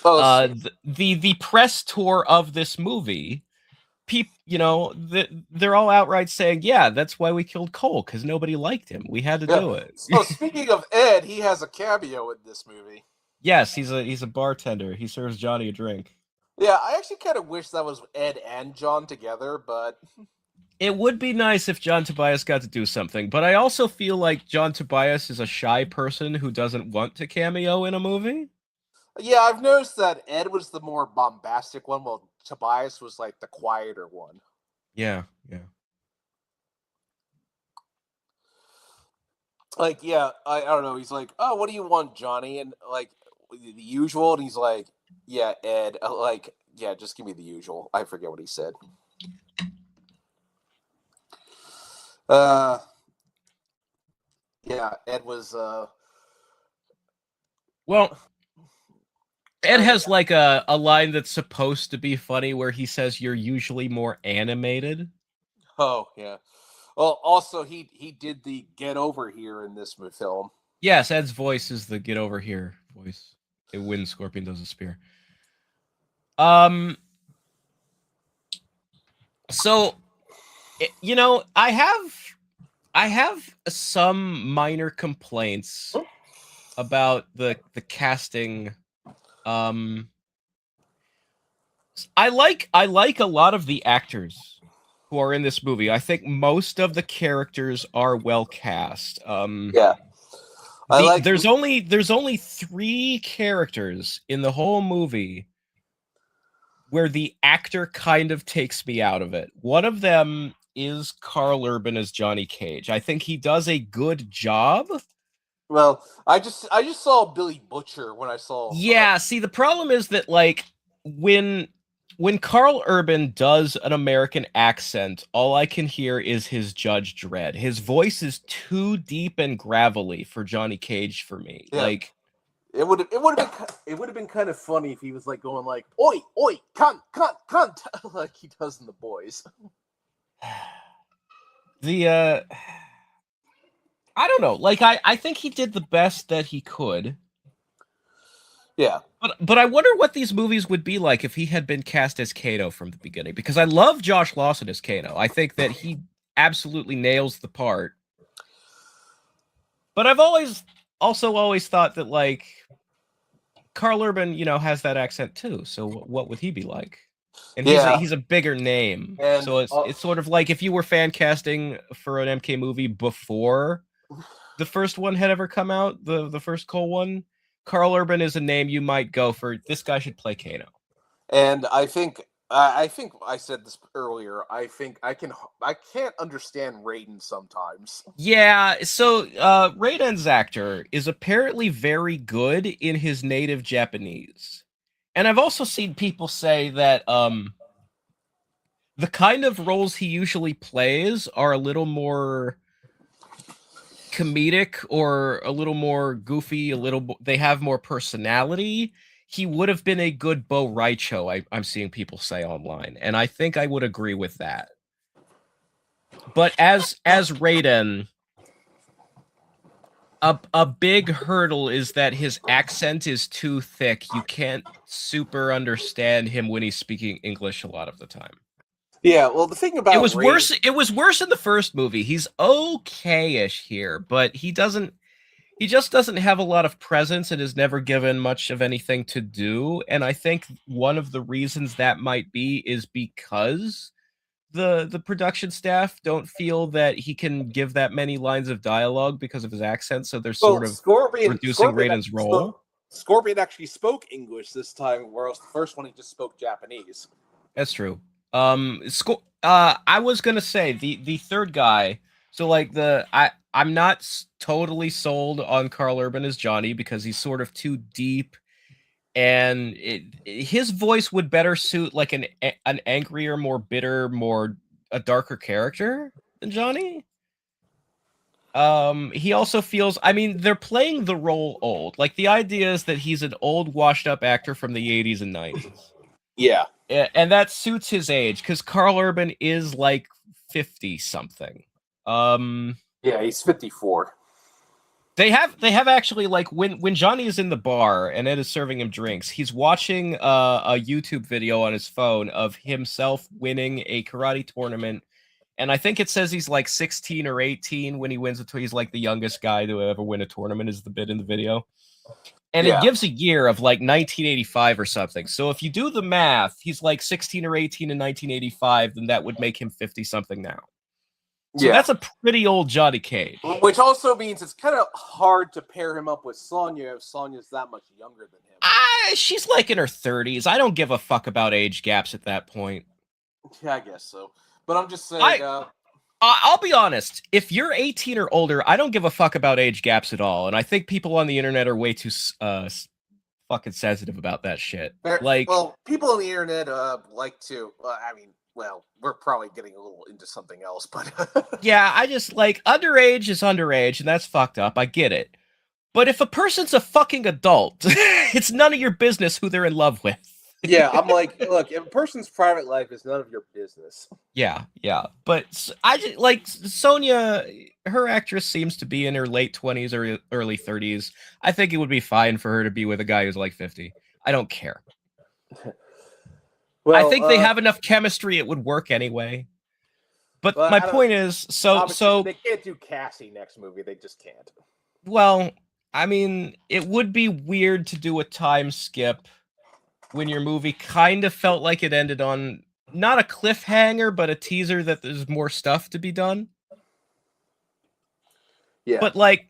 The press tour of this movie, they're all outright saying, yeah, that's why we killed Cole, because nobody liked him. We had to do it. So speaking of Ed, he has a cameo in this movie. Yes, he's a bartender. He serves Johnny a drink. Yeah, I actually kind of wish that was Ed and John together, but it would be nice if John Tobias got to do something. But I also feel like John Tobias is a shy person who doesn't want to cameo in a movie. Yeah, I've noticed that Ed was the more bombastic one, while Tobias was like the quieter one. Yeah. Like, yeah, I don't know. He's like, oh, what do you want, Johnny? And like the usual. And he's like, yeah, Ed, yeah, just give me the usual. I forget what he said. Yeah, Ed was. Well, Ed has like a line that's supposed to be funny where he says you're usually more animated. Oh, yeah. Well, also, he did the Get Over Here in this film. Yes, Ed's voice is the Get Over Here voice. When Scorpion does a spear. So, I have some minor complaints about the casting. I like a lot of the actors who are in this movie. I think most of the characters are well cast. Yeah. There's only 3 characters in the whole movie where the actor kind of takes me out of it. One of them is Carl Urban as Johnny Cage. I think he does a good job. Well, I just saw Billy Butcher when I saw. Yeah, see, the problem is that like when Carl Urban does an American accent, all I can hear is his Judge Dredd. His voice is too deep and gravelly for Johnny Cage for me. Yeah. Like it would have been kind of funny if he was like going like oi oi cunt cunt cunt like he does in The Boys. the I don't know. Like I think he did the best that he could. Yeah. But I wonder what these movies would be like if he had been cast as Kato from the beginning, because I love Josh Lawson as Kato. I think that he absolutely nails the part. But I've always thought that like Carl Urban, has that accent too. So what would he be like? And he's a bigger name. And, so it's sort of like if you were fan casting for an MK movie before the first one had ever come out, the first Cole one, Carl Urban is a name you might go for. This guy should play Kano. And I think I said this earlier. I think I can't understand Raiden sometimes. Yeah, so Raiden's actor is apparently very good in his native Japanese. And I've also seen people say that the kind of roles he usually plays are a little more comedic or a little more goofy, they have more personality. He would have been a good Bo Raicho, I'm seeing people say online, and I think I would agree with that. But as Raiden, a big hurdle is that his accent is too thick. You can't super understand him when he's speaking English a lot of the time. Yeah, well, the thing about it was worse in the first movie. He's okay-ish here, but he just doesn't have a lot of presence and is never given much of anything to do. And I think one of the reasons that might be is because the production staff don't feel that he can give that many lines of dialogue because of his accent, so they're sort of reducing Raiden's role. Scorpion actually spoke English this time, whereas the first one he just spoke Japanese. That's true. I was gonna say the third guy. So like I'm not totally sold on Carl Urban as Johnny because he's sort of too deep, and his voice would better suit like an angrier, more bitter, a darker character than Johnny. He also feels, I mean, they're playing the role old. Like the idea is that he's an old, washed up actor from the 80s and 90s. Yeah. And that suits his age because Carl Urban is like 50 something. Yeah, he's 54. They have actually, like, when Johnny is in the bar and Ed is serving him drinks, he's watching a YouTube video on his phone of himself winning a karate tournament. And I think it says he's like 16 or 18 when he wins it. He's like the youngest guy to ever win a tournament is the bit in the video. And it gives a year of like 1985 or something. So if you do the math, he's like 16 or 18 in 1985, then that would make him 50 something now. So that's a pretty old Johnny Cage. Which also means it's kind of hard to pair him up with Sonya if Sonya's that much younger than him. She's like in her 30s. I don't give a fuck about age gaps at that point. Yeah, I guess so. But I'm just saying... I'll be honest. If you're 18 or older, I don't give a fuck about age gaps at all. And I think people on the internet are way too fucking sensitive about that shit. Well, people on the internet like to... well, we're probably getting a little into something else, but... Yeah, I just, like, underage is underage, and that's fucked up. I get it. But if a person's a fucking adult, it's none of your business who they're in love with. Yeah, I'm like, look, if a person's private life is none of your business. Yeah. But I just, like, Sonya, her actress seems to be in her late 20s or early 30s. I think it would be fine for her to be with a guy who's like 50. I don't care. Well, I think they have enough chemistry; it would work anyway. But my point is, so they can't do Cassie next movie; they just can't. Well, I mean, it would be weird to do a time skip when your movie kind of felt like it ended on not a cliffhanger, but a teaser that there's more stuff to be done. Yeah, but like,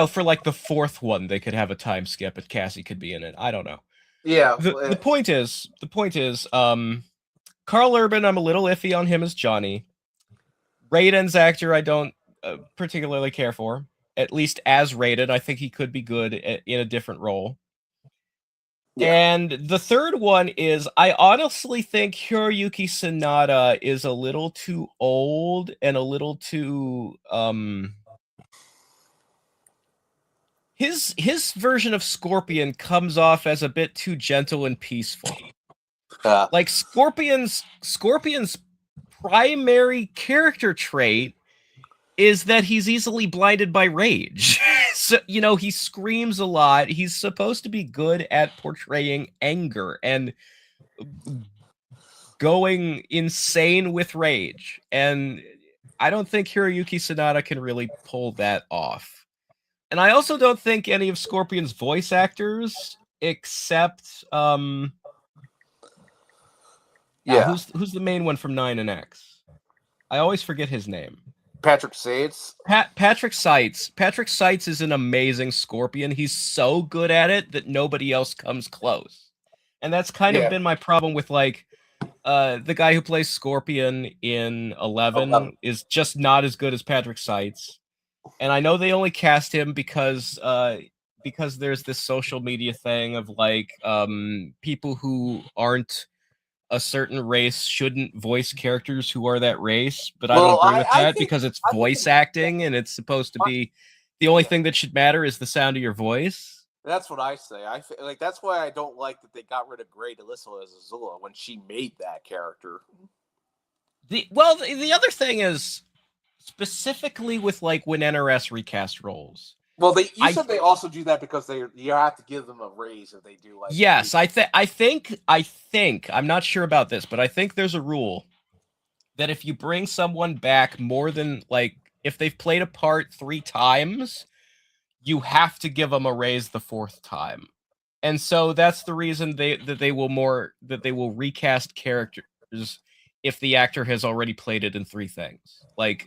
for like the fourth one, they could have a time skip, and Cassie could be in it. I don't know. Yeah. The point is, Carl Urban, I'm a little iffy on him as Johnny. Raiden's actor, I don't particularly care for. At least as Raiden, I think he could be good in a different role. Yeah. And the third one is, I honestly think Hiroyuki Sanada is a little too old and a little too his version of Scorpion comes off as a bit too gentle and peaceful. Like Scorpion's primary character trait is that he's easily blinded by rage. So, you know, he screams a lot. He's supposed to be good at portraying anger and going insane with rage. And I don't think Hiroyuki Sanada can really pull that off. And I also don't think any of Scorpion's voice actors, except who's the main one from 9 and X? I always forget his name. Patrick Seitz. Patrick Seitz. Patrick Seitz is an amazing Scorpion. He's so good at it that nobody else comes close. And that's kind of been my problem with, like, the guy who plays Scorpion in 11 is just not as good as Patrick Seitz. And I know they only cast him because there's this social media thing of, like, people who aren't a certain race shouldn't voice characters who are that race, but I don't agree with that because it's voice acting and it's supposed to be the only thing that should matter is the sound of your voice. That's what I say. Like that's why I don't like that they got rid of Grey Alyssa as Azula when she made that character. The other thing is specifically with, like, when NRS recast roles. Well, you said they also do that because you have to give them a raise if they do, like. Yes, I think I'm not sure about this, but I think there's a rule that if you bring someone back more than, like, if they've played a part 3 times, you have to give them a raise the 4th time. And so that's the reason they will recast characters if the actor has already played it in 3 things. Like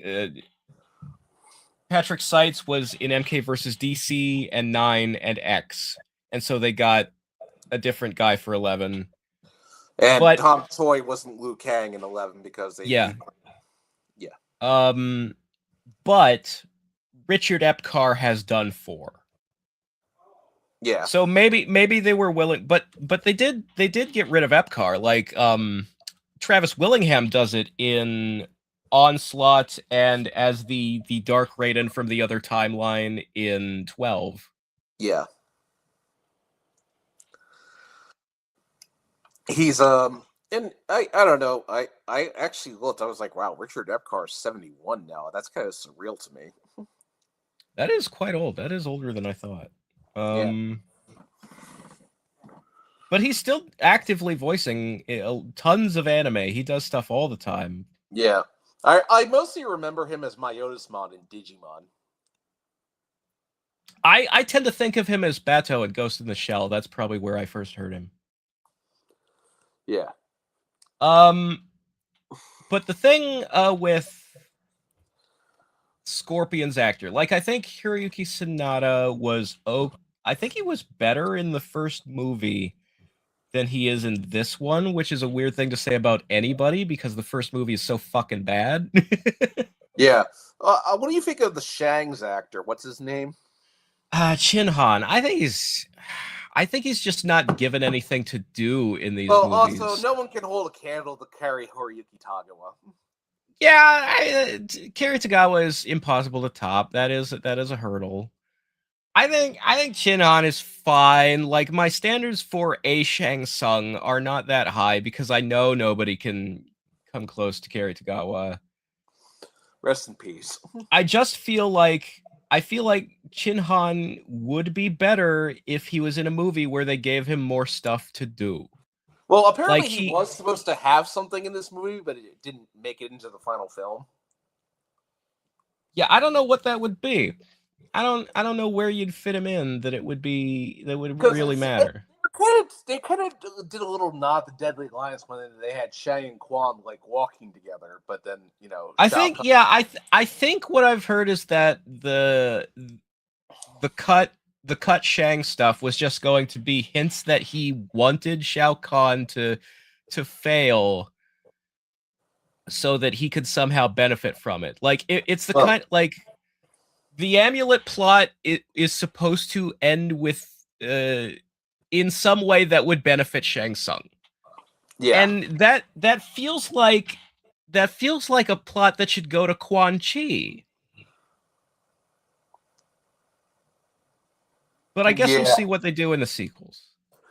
Patrick Seitz was in MK versus DC and 9 and X. And so they got a different guy for 11. And Tom Choi wasn't Liu Kang in 11 because they... Yeah. But Richard Epcar has done 4. Yeah. So maybe they were willing, but they did get rid of Epcar. Like Travis Willingham does it in Onslaught and as the Dark Raiden from the other timeline in 12. Yeah. He's and I don't know. I actually looked. I was like, wow, Richard Epcar is 71 now. That's kind of surreal to me. That is quite old. That is older than I thought. But he's still actively voicing tons of anime. He does stuff all the time. Yeah. I mostly remember him as Myotismon in Digimon. I tend to think of him as Bato in Ghost in the Shell. That's probably where I first heard him. Yeah. But the thing with Scorpion's actor, like, I think Hiroyuki Sanada was I think he was better in the first movie than he is in this one, which is a weird thing to say about anybody because the first movie is so fucking bad. Yeah. What do you think of the Shang's actor? What's his name? Chin Han. I think he's just not given anything to do in these movies. Also, no one can hold a candle to carry Hiroyuki Tagawa. Yeah, Cary Tagawa is impossible to top. That is a hurdle. I think Chin Han is fine. Like, my standards for a Shang Tsung are not that high because I know nobody can come close to Cary Tagawa. Rest in peace. I feel like Chin Han would be better if he was in a movie where they gave him more stuff to do. Well, apparently like he was supposed to have something in this movie, but it didn't make it into the final film. Yeah, I don't know what that would be. I don't know where you'd fit him in that would really matter. They kind of did a little nod to Deadly Alliance when they had Shang and Quan like walking together, but then I think what I've heard is that the cut the cut Shang stuff was just going to be hints that he wanted Shao Kahn to fail so that he could somehow benefit from it. Like it's the kind like the amulet plot is supposed to end with in some way that would benefit Shang Tsung. Yeah. And that feels like a plot that should go to Quan Chi. But I guess we'll see what they do in the sequels.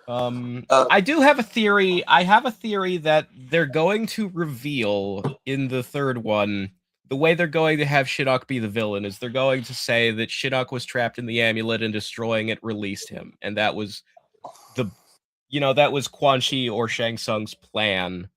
I do have a theory. I have a theory that they're going to reveal in the third one, the way they're going to have Shinnok be the villain is they're going to say that Shinnok was trapped in the amulet and destroying it released him. And that was that was Quan Chi or Shang Tsung's plan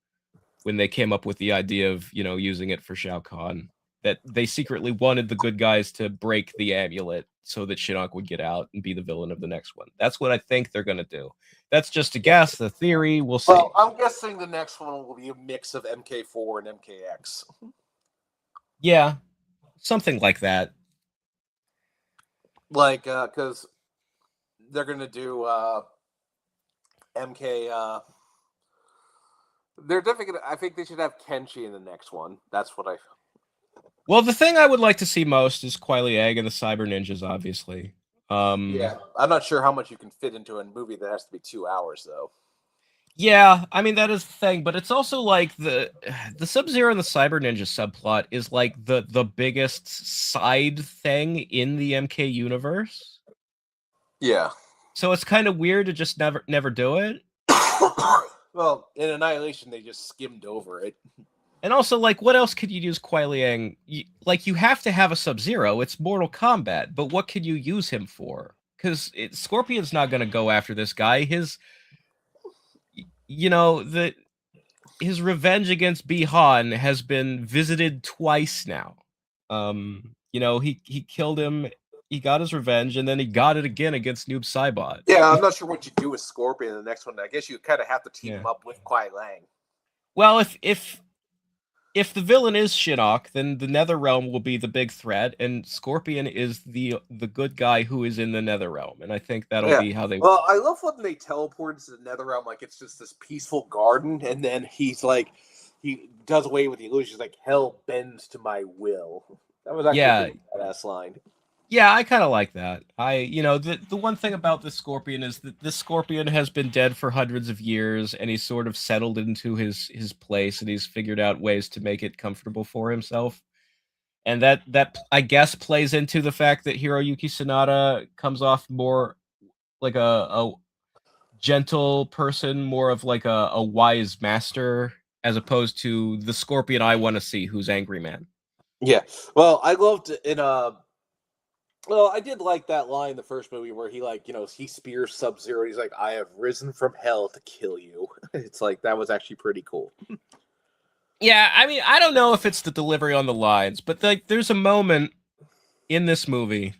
when they came up with the idea of, using it for Shao Kahn. That they secretly wanted the good guys to break the amulet so that Shinnok would get out and be the villain of the next one. That's what I think they're going to do. That's just a guess, the theory. We'll see. Well, I'm guessing the next one will be a mix of MK4 and MKX. Yeah, something like that. Like, because they're going to do MK... they're definitely going to... I think they should have Kenshi in the next one. That's what I... Well, the thing I would like to see most is Kuai Liang and the Cyber Ninjas, obviously. Yeah, I'm not sure how much you can fit into a movie that has to be 2 hours, though. Yeah, I mean, that is the thing, but it's also like the Sub-Zero and the Cyber Ninja subplot is like the biggest side thing in the MK universe. Yeah. So it's kind of weird to just never do it. Well, in Annihilation, they just skimmed over it. And also, like, what else could you use Kuai Liang? You have to have a Sub-Zero. It's Mortal Kombat, but what could you use him for? Because Scorpion's not going to go after this guy. His revenge against Bi-Han has been visited twice now. He killed him. He got his revenge, and then he got it again against Noob Saibot. Yeah, I'm not sure what you do with Scorpion in the next one. I guess you kind of have to team him up with Kuai Liang. Well, if the villain is Shinnok, then the Netherrealm will be the big threat, and Scorpion is the good guy who is in the Netherrealm, and I think that'll be how they... Well, I love when they teleport into the Netherrealm like it's just this peaceful garden, and then he does away with the illusion. He's like, hell bends to my will. That was actually a badass line. Yeah, I kind of like that. The one thing about the Scorpion is that this Scorpion has been dead for hundreds of years, and he's sort of settled into his place, and he's figured out ways to make it comfortable for himself. And that I guess plays into the fact that Hiroyuki Sanada comes off more like a gentle person, more of like a wise master, as opposed to the Scorpion I want to see, who's Angry Man. Yeah. Well, I loved Well, I did like that line in the first movie where he spears Sub-Zero. He's like, I have risen from hell to kill you. It's like, that was actually pretty cool. Yeah, I mean, I don't know if it's the delivery on the lines, but there's a moment in this movie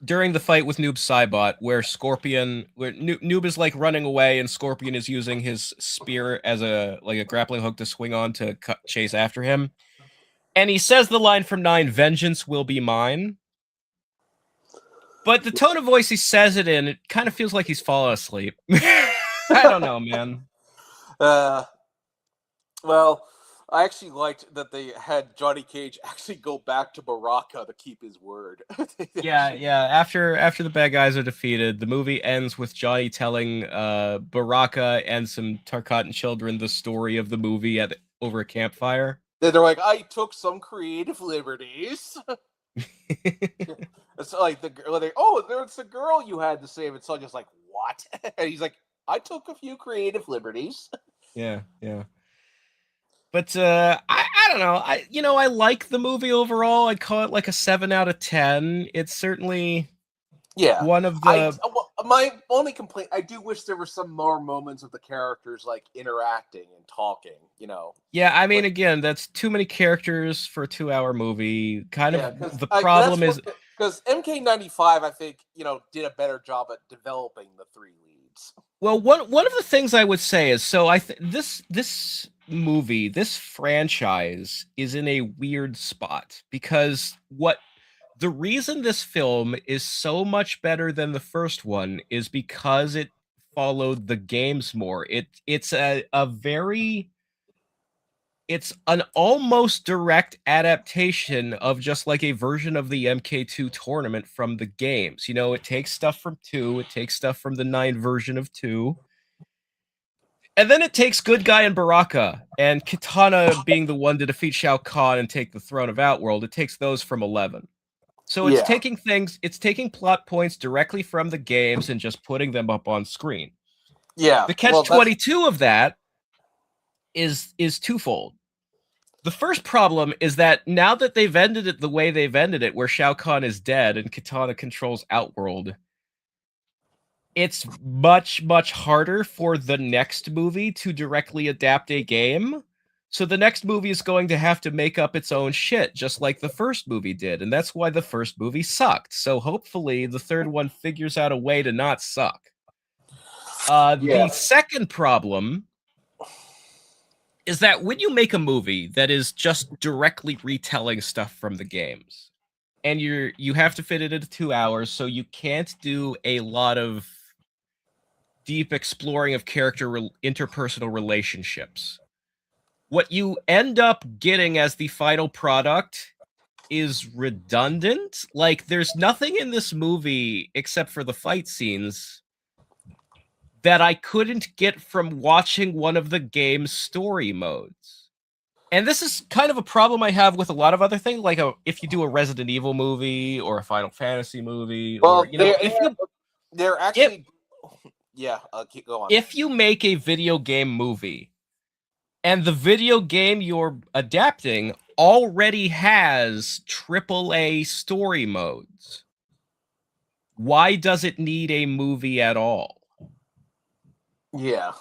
during the fight with Noob Saibot where Noob is like running away and Scorpion is using his spear as a grappling hook to swing on to chase after him. And he says the line from 9, vengeance will be mine. But the tone of voice he says it in, it kind of feels like he's falling asleep. I don't know, man. Well, I actually liked that they had Johnny Cage actually go back to Baraka to keep his word. Yeah. After the bad guys are defeated, the movie ends with Johnny telling Baraka and some Tarkatan children the story of the movie over a campfire. Then they're like, I took some creative liberties. It's like there's the girl you had to save, and Sonya's like, what? And he's like, I took a few creative liberties. Yeah. But I don't know. I like the movie overall. I'd call it like a 7 out of 10. It's certainly one of the... my only complaint, I do wish there were some more moments of the characters like interacting and talking, Yeah, I mean, again, that's too many characters for a 2-hour movie. The problem is... Because MK95, I think, did a better job at developing the 3 leads. Well, one of the things I would say is, so this movie, this franchise is in a weird spot because the reason this film is so much better than the first one is because it followed the games more. It's an almost direct adaptation of just like a version of the MK2 tournament from the games. You know, it takes stuff from 2, it takes stuff from the 9 version of 2, and then it takes Good Guy and Baraka and Kitana being the one to defeat Shao Kahn and take the throne of Outworld. It takes those from 11. So it's taking plot points directly from the games and just putting them up on screen. Yeah. The catch-22 of that is twofold. The first problem is that now that they've ended it the way they've ended it, where Shao Kahn is dead and Kitana controls Outworld, it's much, much harder for the next movie to directly adapt a game. So the next movie is going to have to make up its own shit, just like the first movie did. And that's why the first movie sucked. So hopefully the third one figures out a way to not suck. The second problem is that when you make a movie that is just directly retelling stuff from the games, and you have to fit it into 2 hours, so you can't do a lot of deep exploring of interpersonal relationships. What you end up getting as the final product is redundant. Like, there's nothing in this movie except for the fight scenes that I couldn't get from watching one of the game's story modes. And this is kind of a problem I have with a lot of other things, like if you do a Resident Evil movie or a Final Fantasy movie, Well, or, you know, they're actually... keep going. If you make a video game movie and the video game you're adapting already has AAA story modes, why does it need a movie at all? Yeah.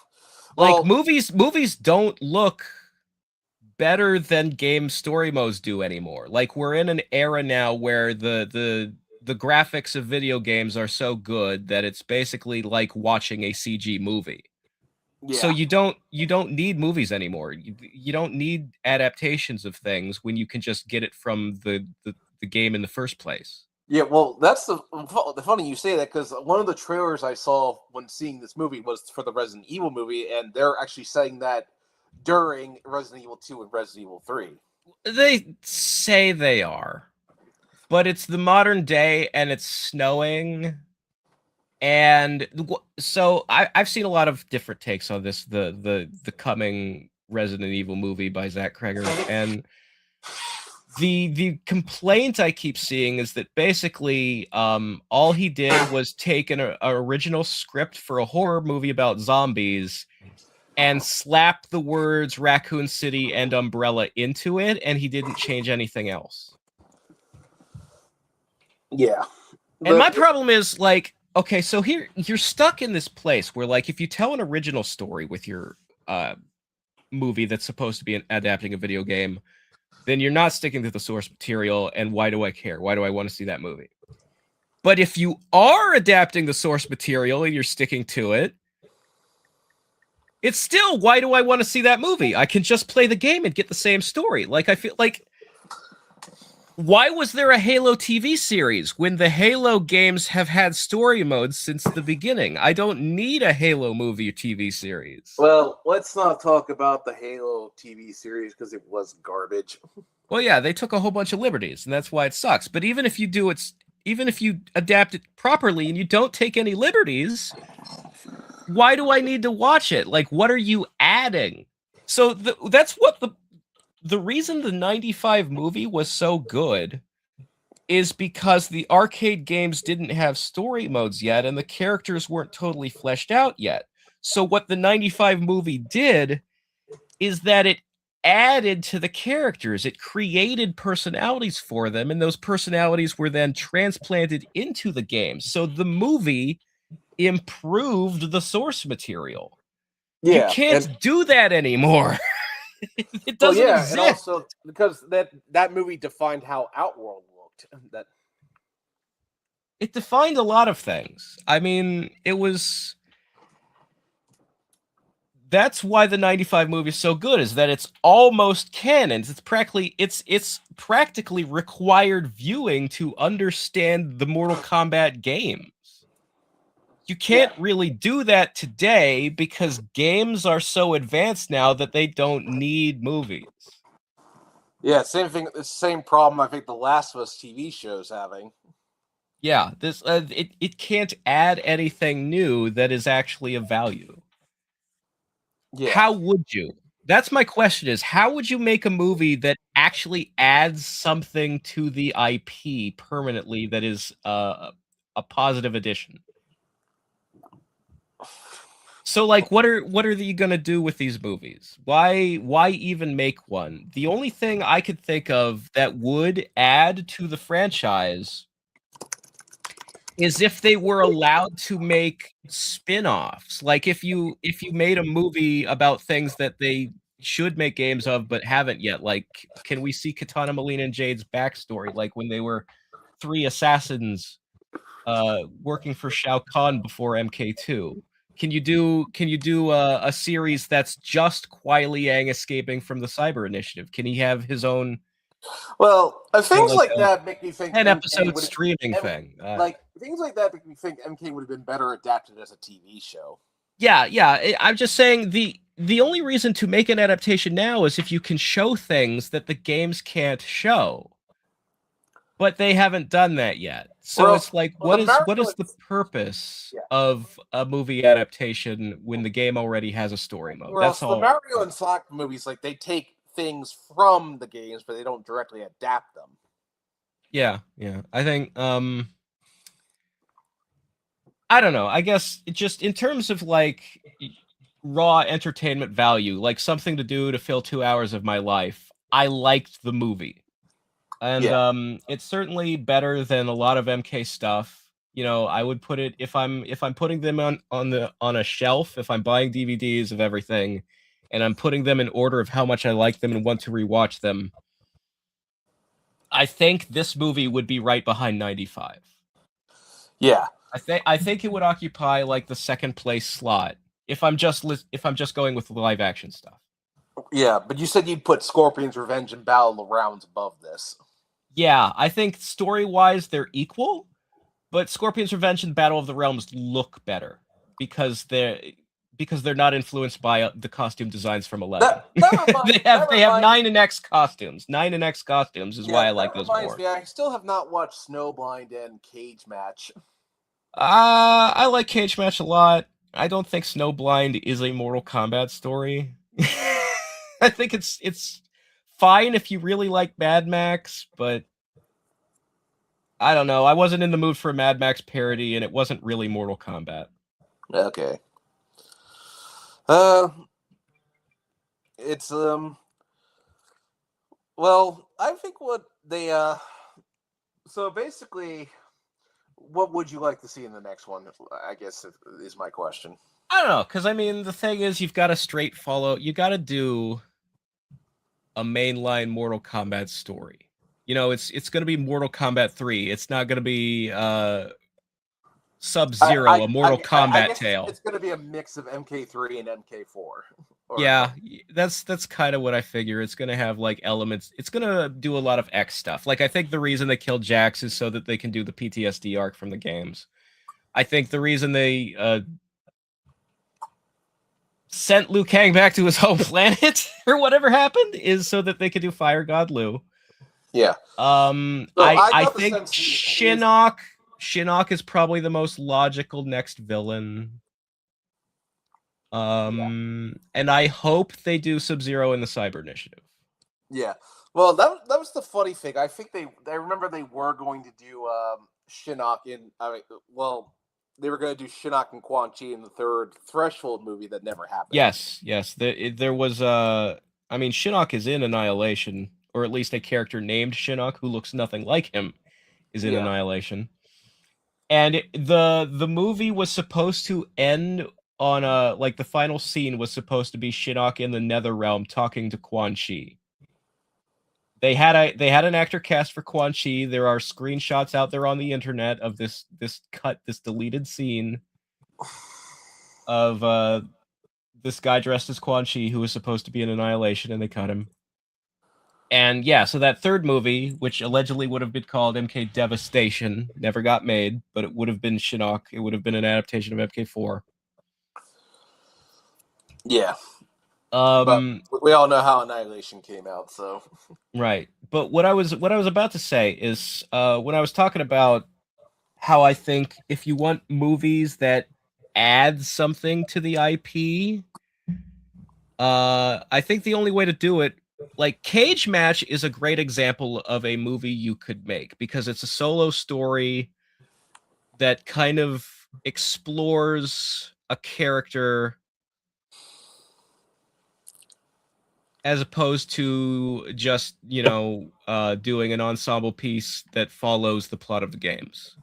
Like, movies don't look better than game story modes do anymore. Like, we're in an era now where the graphics of video games are so good that it's basically like watching a CG movie. Yeah. So you don't need movies anymore. You don't need adaptations of things when you can just get it from the game in the first place. Yeah, well, that's the funny you say that, because one of the trailers I saw when seeing this movie was for the Resident Evil movie, and they're actually saying that during Resident Evil 2 and Resident Evil 3. They say they are, but it's the modern day and it's snowing. And so I've seen a lot of different takes on this, the coming Resident Evil movie by Zach Kreger, and the complaint I keep seeing is that basically all he did was take an original script for a horror movie about zombies and slap the words Raccoon City and Umbrella into it, and he didn't change anything else. Yeah. And my problem is, like, okay, so here you're stuck in this place where, like, if you tell an original story with your movie that's supposed to be adapting a video game, then you're not sticking to the source material, and why do I care? Why do I want to see that movie? But if you are adapting the source material and you're sticking to it, it's still, why do I want to see that movie? I can just play the game and get the same story. Like, I feel like, why was there a Halo TV series when the Halo games have had story modes since the beginning? I don't need a Halo movie or TV series. Well, let's not talk about the Halo TV series because it was garbage. Well, yeah, they took a whole bunch of liberties, and that's why it sucks. But even if you adapt it properly and you don't take any liberties, why do I need to watch it? Like, what are you adding? So that's what the reason the 95 movie was so good is because the arcade games didn't have story modes yet and the characters weren't totally fleshed out yet. So what the 95 movie did is that it added to the characters. It created personalities for them, and those personalities were then transplanted into the game. So the movie improved the source material. Yeah, you can't do that anymore. It doesn't exist. And also because that movie defined how Outworld looked. It defined a lot of things. I mean, it was that's why the 95 movie is so good, is that it's almost canon. It's practically required viewing to understand the Mortal Kombat games. You can't really do that today because games are so advanced now that they don't need movies. Yeah, same thing. The same problem I think The Last of Us TV show is having. Yeah, this it can't add anything new that is actually of value. Yeah. How would you? That's my question, is how would you make a movie that actually adds something to the IP permanently that is a positive addition? So like what are you going to do with these movies? Why even make one? The only thing I could think of that would add to the franchise is if they were allowed to make spin-offs. Like if you made a movie about things that they should make games of but haven't yet. Like, can we see Katana, Melina, and Jade's backstory? Like when they were 3 assassins working for Shao Kahn before MK2. Can you do a series that's just Kuai Liang escaping from the Cyber Initiative? Can he have his own, Well, things like like that make me think 10-episode streaming thing? Like things like that make me think MK would have been better adapted as a TV show. Yeah. I'm just saying the only reason to make an adaptation now is if you can show things that the games can't show. But they haven't done that yet. So it's like, what is the purpose of a movie adaptation when the game already has a story mode? That's all. The Mario and Sonic movies, like they take things from the games, but they don't directly adapt them. Yeah. I think I don't know. I guess just in terms of like raw entertainment value, like something to do to fill 2 hours of my life, I liked the movie. And it's certainly better than a lot of MK stuff. You know, I would put it, if I'm putting them on a shelf, if I'm buying DVDs of everything and I'm putting them in order of how much I like them and want to rewatch them, I think this movie would be right behind 95. Yeah. I think it would occupy like the second place slot if I'm just going with live action stuff. Yeah, but you said you'd put Scorpion's Revenge and Battle of the Rounds above this. Yeah, I think story-wise they're equal, but Scorpion's Revenge and Battle of the Realms look better because they're not influenced by the costume designs from 11. They have 9 and X costumes. 9 and X costumes is why I like those more. Me, I still have not watched Snowblind and Cage Match. I like Cage Match a lot. I don't think Snowblind is a Mortal Kombat story. I think it's fine if you really like Mad Max, but I don't know. I wasn't in the mood for a Mad Max parody, and it wasn't really Mortal Kombat. Okay. It's well, I think what they so basically, what would you like to see in the next one? I guess is my question. I don't know, because I mean, the thing is, you've got to straight follow. You got to do a mainline Mortal Kombat story. You know, it's going to be Mortal Kombat 3. It's not going to be Sub-Zero, a Mortal Kombat tale. It's going to be a mix of MK3 and MK4. Yeah, that's kind of what I figure. It's going to have like elements. It's going to do a lot of X stuff. Like, I think the reason they killed Jax is so that they can do the PTSD arc from the games. I think the reason they sent Liu Kang back to his home planet or whatever happened is so that they could do Fire God Liu. Yeah. I think Shinnok is probably the most logical next villain. And I hope they do Sub-Zero in the Cyber Initiative. Yeah. Well, that was the funny thing. I think I remember they were going to do Shinnok in. They were going to do Shinnok and Quan Chi in the third Threshold movie that never happened. Yes. There was I mean, Shinnok is in Annihilation, or at least a character named Shinnok who looks nothing like him is in Annihilation. And the movie was supposed to end on the final scene was supposed to be Shinnok in the Nether Realm talking to Quan Chi. They had an actor cast for Quan Chi. There are screenshots out there on the internet of this deleted scene of this guy dressed as Quan Chi who was supposed to be an Annihilation, and they cut him. And yeah, so that third movie, which allegedly would have been called MK Devastation, never got made, but it would have been Shinnok. It would have been an adaptation of MK4. Yeah. But we all know how Annihilation came out, so right. But what I was about to say is when I was talking about how I think if you want movies that add something to the IP, I think the only way to do it, like Cage Match is a great example of a movie you could make because it's a solo story that kind of explores a character as opposed to just, doing an ensemble piece that follows the plot of the games.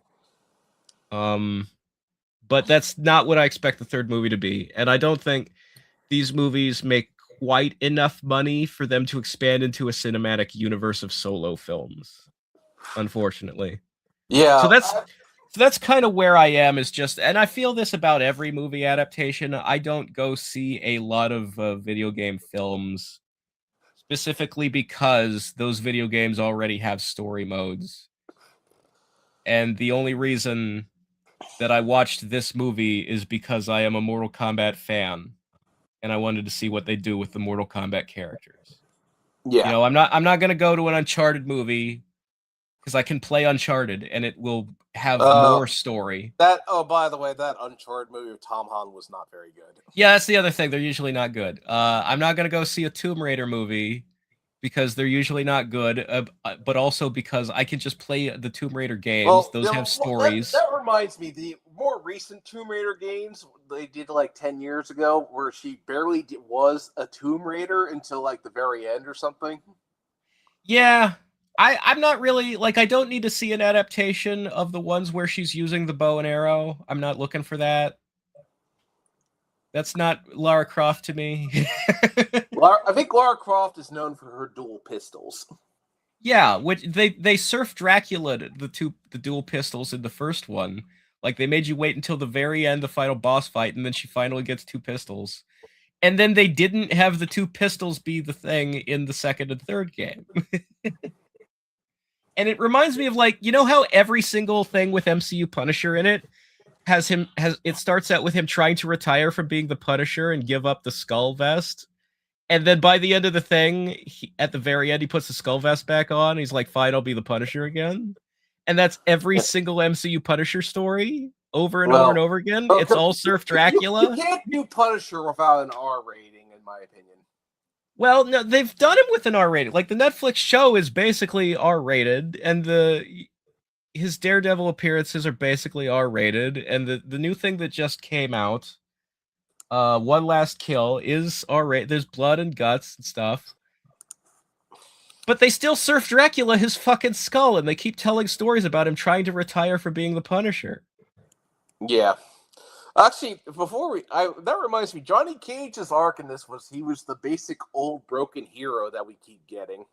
But that's not what I expect the third movie to be. And I don't think these movies make quite enough money for them to expand into a cinematic universe of solo films, unfortunately. yeah. So that's kind of where I am, is just, and I feel this about every movie adaptation. I don't go see a lot of video game films specifically because those video games already have story modes. And the only reason that I watched this movie is because I am a Mortal Kombat fan and I wanted to see what they do with the Mortal Kombat characters. Yeah. I'm not going to go to an Uncharted movie because I can play Uncharted and it will have more story. By the way, that Uncharted movie with Tom Holland was not very good. Yeah, that's the other thing. They're usually not good. I'm not going to go see a Tomb Raider movie because they're usually not good, but also because I can just play the Tomb Raider games. Those have stories. That reminds me, the more recent Tomb Raider games they did like 10 years ago, where she barely was a Tomb Raider until like the very end or something. Yeah, I'm not really, like, I don't need to see an adaptation of the ones where she's using the bow and arrow. I'm not looking for that. That's not Lara Croft to me. I think Lara Croft is known for her dual pistols. Yeah, which they surf Dracula the dual pistols in the first one. Like, they made you wait until the very end, the final boss fight, and then she finally gets two pistols. And then they didn't have the two pistols be the thing in the second and third game. And it reminds me of, like, how every single thing with MCU Punisher in it it starts out with him trying to retire from being the Punisher and give up the skull vest. And then by the end of the thing, at the very end, he puts the skull vest back on. He's like, fine, I'll be the Punisher again. And that's every single MCU Punisher story over and over and over again. It's all surf Dracula. You can't do Punisher without an R rating, in my opinion. Well, no, they've done him with an R rating. Like, the Netflix show is basically R rated, and his Daredevil appearances are basically R rated, and the new thing that just came out, One Last Kill, is R rated. There's blood and guts and stuff. But they still surf Dracula his fucking skull, and they keep telling stories about him trying to retire from being the Punisher. Yeah. Actually, that reminds me, Johnny Cage's arc in this was he was the basic old broken hero that we keep getting.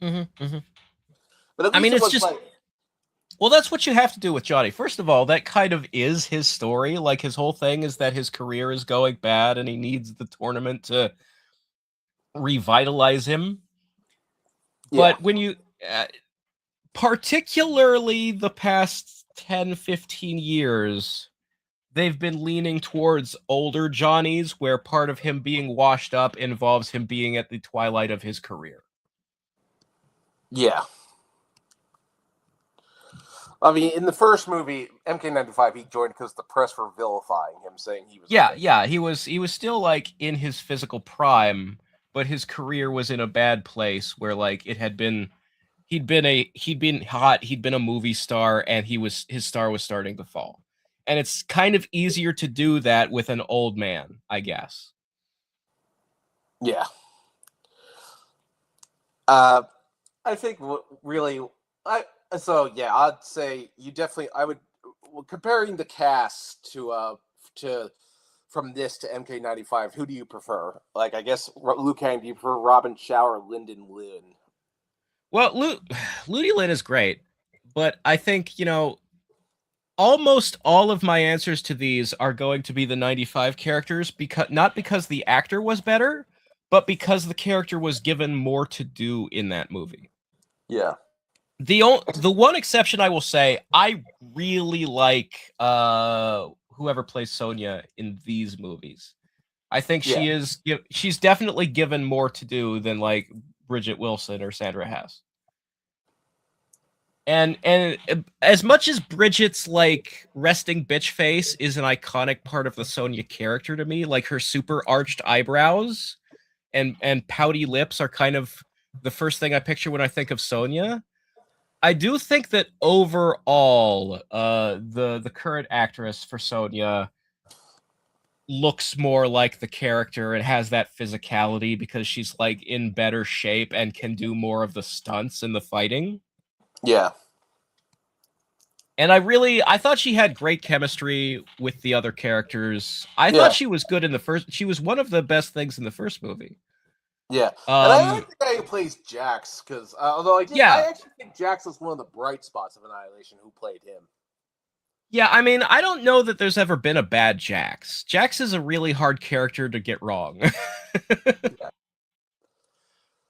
Mm-hmm, mm-hmm. But I mean, it's just well, that's what you have to do with Johnny. First of all, that kind of is his story. Like, his whole thing is that his career is going bad and he needs the tournament to revitalize him. Yeah. But when you, particularly the past 10, 15 years, they've been leaning towards older Johnnies, where part of him being washed up involves him being at the twilight of his career. Yeah. I mean, in the first movie, MK95, he joined because the press were vilifying him, saying he was. Yeah, he was still, like, in his physical prime, but his career was in a bad place where, like, it had been, he'd been hot, he'd been a movie star, and his star was starting to fall. And it's kind of easier to do that with an old man, I guess. Yeah. I think really, I'd say comparing the cast to from this to MK95, who do you prefer? Like, I guess, Liu Kang, do you prefer Robin Chow or Lyndon Lin? Well, Ludi Lin is great, but I think, almost all of my answers to these are going to be the 95 characters, because not because the actor was better, but because the character was given more to do in that movie. Yeah. The one exception I will say, I really like whoever plays Sonya in these movies. I think she's definitely given more to do than like Bridget Wilson or Sandra Hess. And as much as Bridget's like resting bitch face is an iconic part of the Sonya character to me, like her super arched eyebrows and pouty lips are kind of the first thing I picture when I think of Sonya. I do think that overall, the current actress for Sonya looks more like the character and has that physicality because she's like in better shape and can do more of the stunts and the fighting. Yeah. And I thought she had great chemistry with the other characters. I thought she was good in the first. She was one of the best things in the first movie. Yeah, and I like the guy who plays Jax, because although I actually think Jax was one of the bright spots of Annihilation. Who played him? Yeah, I mean, I don't know that there's ever been a bad Jax. Jax is a really hard character to get wrong.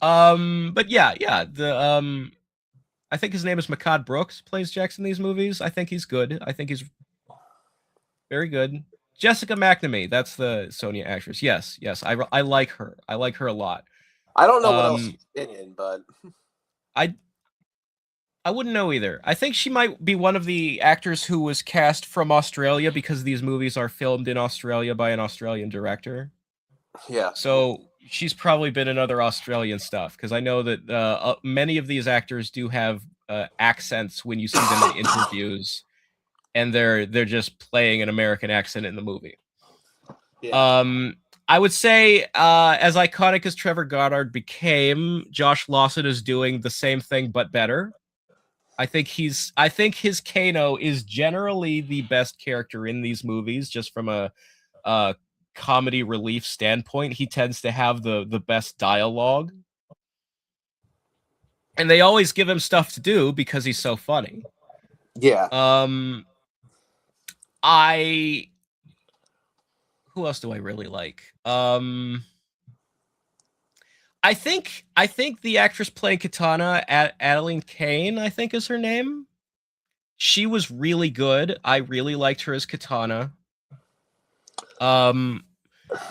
But yeah, I think his name is Makad Brooks, plays Jax in these movies. I think he's good. I think he's very good. Jessica McNamee, that's the Sonya actress. Yes, I like her. I like her a lot. I don't know what else she's been in, but I wouldn't know either. I think she might be one of the actors who was cast from Australia because these movies are filmed in Australia by an Australian director. Yeah. So she's probably been in other Australian stuff, because I know that many of these actors do have accents when you see them in interviews, and they're just playing an American accent in the movie. Yeah. I would say, as iconic as Trevor Goddard became, Josh Lawson is doing the same thing but better. I think his Kano is generally the best character in these movies, just from a comedy relief standpoint. He tends to have the best dialogue, and they always give him stuff to do because he's so funny. Yeah. Who else do I really like? I think the actress playing Katana, Adeline Kane, I think is her name. She was really good. I really liked her as Katana. You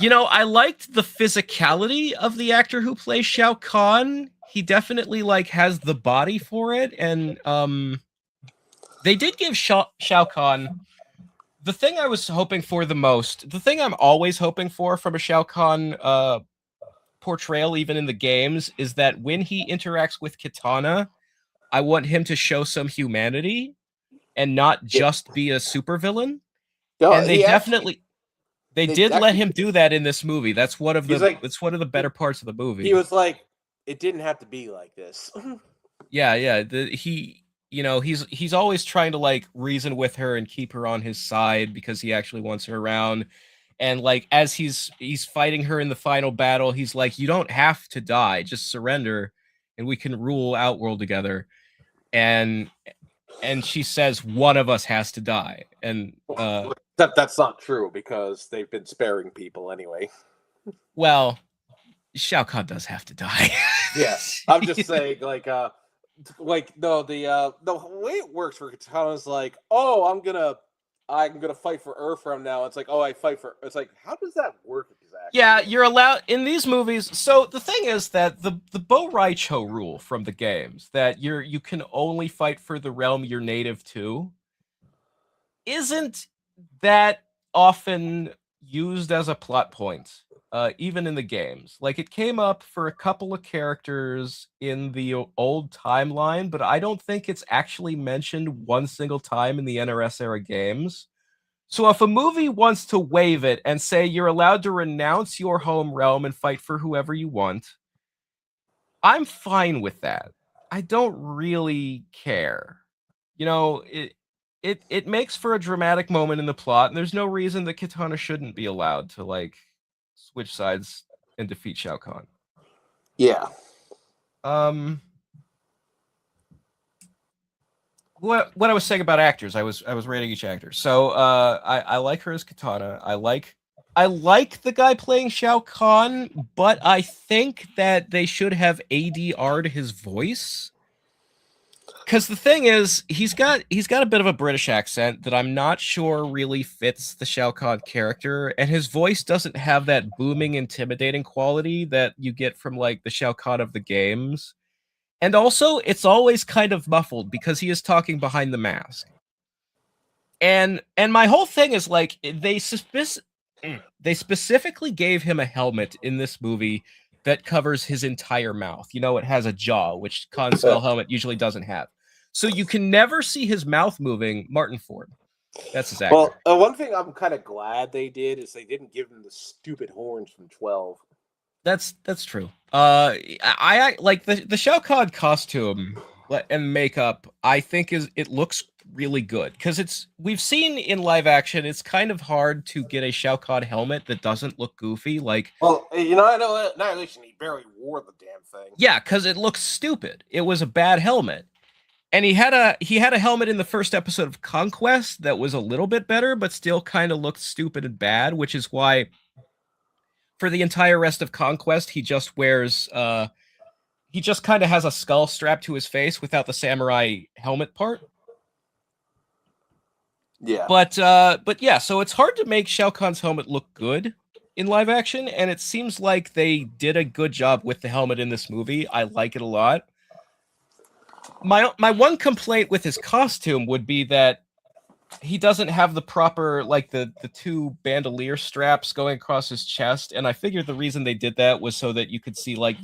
know, I liked the physicality of the actor who plays Shao Kahn. He definitely like has the body for it, and they did give Shao Kahn the thing I was hoping for the most. The thing I'm always hoping for from a Shao Kahn portrayal, even in the games, is that when he interacts with Katana, I want him to show some humanity and not just be a supervillain. No, and they did let him do that in this movie. That's one of the better parts of the movie. He was like, it didn't have to be like this. Yeah. He's always trying to like reason with her and keep her on his side because he actually wants her around. And like as he's fighting her in the final battle, he's like, you don't have to die, just surrender and we can rule Outworld together. And she says one of us has to die. And that's not true, because they've been sparing people anyway. Well, Shao Kahn does have to die. Yes. I'm just saying, the way it works for Katana is like, oh, I'm gonna fight for Earthrealm now. It's like, oh, I fight for. It's like, how does that work exactly? Yeah, you're allowed in these movies. So the thing is that the Bo Raicho rule from the games, that you can only fight for the realm you're native to, isn't that often used as a plot point, even in the games. Like, it came up for a couple of characters in the old timeline, but I don't think it's actually mentioned one single time in the NRS era games. So if a movie wants to waive it and say you're allowed to renounce your home realm and fight for whoever you want, I'm fine with that. I don't really care. You know, it makes for a dramatic moment in the plot, and there's no reason that Katana shouldn't be allowed to like switch sides and defeat Shao Kahn. Yeah. what I was saying about actors, I was rating each actor. So I like her as Katana. I like the guy playing Shao Kahn, but I think that they should have ADR'd his voice. Because the thing is, he's got a bit of a British accent that I'm not sure really fits the Shao Kahn character, and his voice doesn't have that booming, intimidating quality that you get from like the Shao Kahn of the games. And also, it's always kind of muffled because he is talking behind the mask. And my whole thing is like they specifically gave him a helmet in this movie that covers his entire mouth. You know, it has a jaw, which Khan's skull helmet usually doesn't have. So you can never see his mouth moving. Martin Ford. That's his actor. Well, one thing I'm kind of glad they did is they didn't give him the stupid horns from 12. That's true. I like the Shao Kahn costume and makeup. I think it looks really good because we've seen in live action. It's kind of hard to get a Shao Kahn helmet that doesn't look goofy. Like, well, you know, I know Annihilation, he barely wore the damn thing. Yeah, because it looks stupid. It was a bad helmet. And he had a helmet in the first episode of Conquest that was a little bit better, but still kind of looked stupid and bad, which is why for the entire rest of Conquest, he just wears he just kind of has a skull strapped to his face without the samurai helmet part. Yeah. But yeah, so it's hard to make Shao Kahn's helmet look good in live action, and it seems like they did a good job with the helmet in this movie. I like it a lot. My one complaint with his costume would be that he doesn't have the proper, like, the two bandolier straps going across his chest, and I figured the reason they did that was so that you could see, like,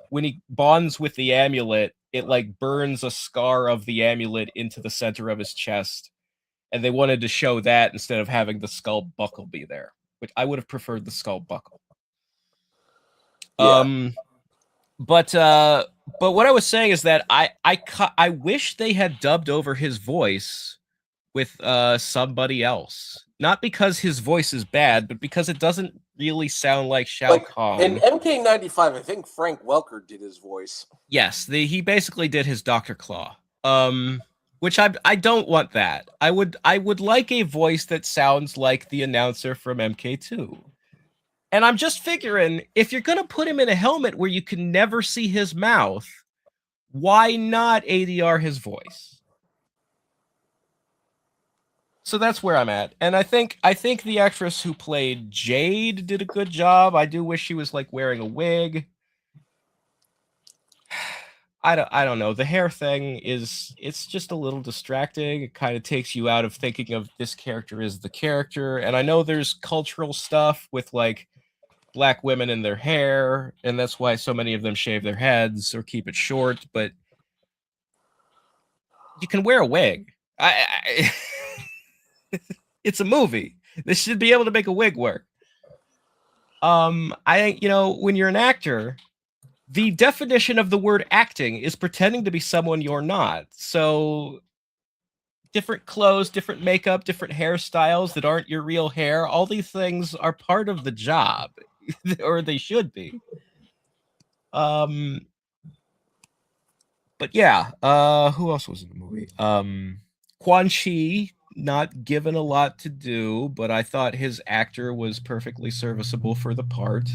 when he bonds with the amulet, it, like, burns a scar of the amulet into the center of his chest, and they wanted to show that instead of having the skull buckle be there, which I would have preferred the skull buckle. Yeah. But what I was saying is that I wish they had dubbed over his voice with somebody else. Not because his voice is bad, but because it doesn't really sound like Shao Kahn. In MK95, I think Frank Welker did his voice. Yes, he basically did his Dr. Claw. Which I don't want that. I would like a voice that sounds like the announcer from MK2. And I'm just figuring, if you're going to put him in a helmet where you can never see his mouth, why not ADR his voice? So that's where I'm at. And I think the actress who played Jade did a good job. I do wish she was like wearing a wig. I don't know. The hair thing it's just a little distracting. It kind of takes you out of thinking of this character as the character. And I know there's cultural stuff with like Black women in their hair, and that's why so many of them shave their heads or keep it short, but you can wear a wig. It's a movie. They should be able to make a wig work. I think, when you're an actor, the definition of the word acting is pretending to be someone you're not. So different clothes, different makeup, different hairstyles that aren't your real hair, all these things are part of the job. Or they should be. But yeah, who else was in the movie? Quan Chi, not given a lot to do, but I thought his actor was perfectly serviceable for the part.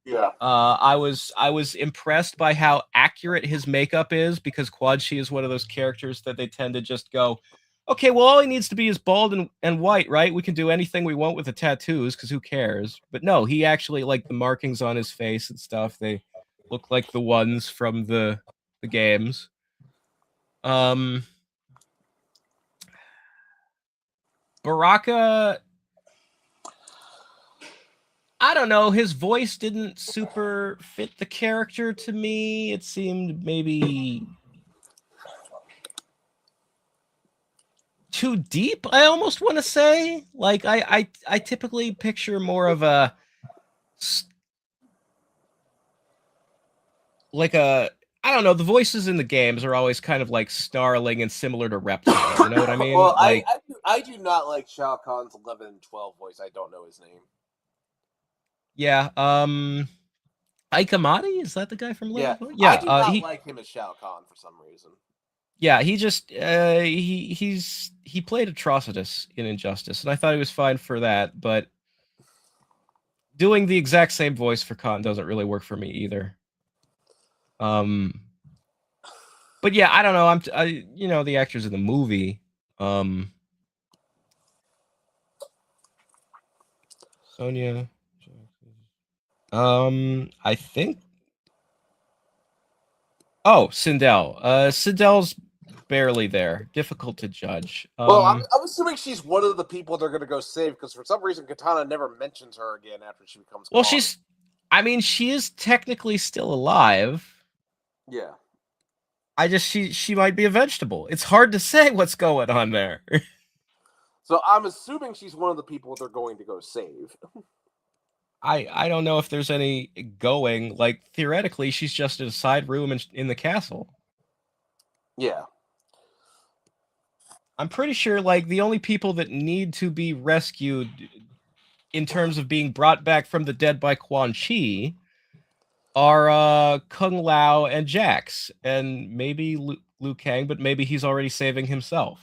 Yeah. I was impressed by how accurate his makeup is, because Quan Chi is one of those characters that they tend to just go, okay, well, all he needs to be is bald and white, right? We can do anything we want with the tattoos, because who cares? But no, he actually, like, the markings on his face and stuff, they look like the ones from the games. Baraka, I don't know, his voice didn't super fit the character to me. It seemed maybe too deep, I almost want to say. Like, I typically picture more of a I don't know, the voices in the games are always kind of like snarling and similar to reptiles. You know what I mean? Well, like, I do not like Shao Kahn's 11 and 12 voice. I don't know his name. Yeah, Ike Amadi, is that the guy from 11? Yeah, I do not he like him as Shao Kahn for some reason. Yeah, he just he played Atrocitus in Injustice, and I thought he was fine for that, but doing the exact same voice for Khan doesn't really work for me either. But yeah, I don't know. You know, the actors in the movie. Sonya. I think. Oh, Sindel. Sindel's barely there. Difficult to judge. Well, I'm assuming she's one of the people they're going to go save because for some reason Katana never mentions her again after she becomes. Well, Khan. I mean, she is technically still alive. Yeah. She might be a vegetable. It's hard to say what's going on there. So I'm assuming she's one of the people they're going to go save. I don't know if there's any going. Like, theoretically, she's just in a side room in the castle. Yeah. I'm pretty sure, like, the only people that need to be rescued in terms of being brought back from the dead by Quan Chi are Kung Lao and Jax, and maybe Liu Kang, but maybe he's already saving himself.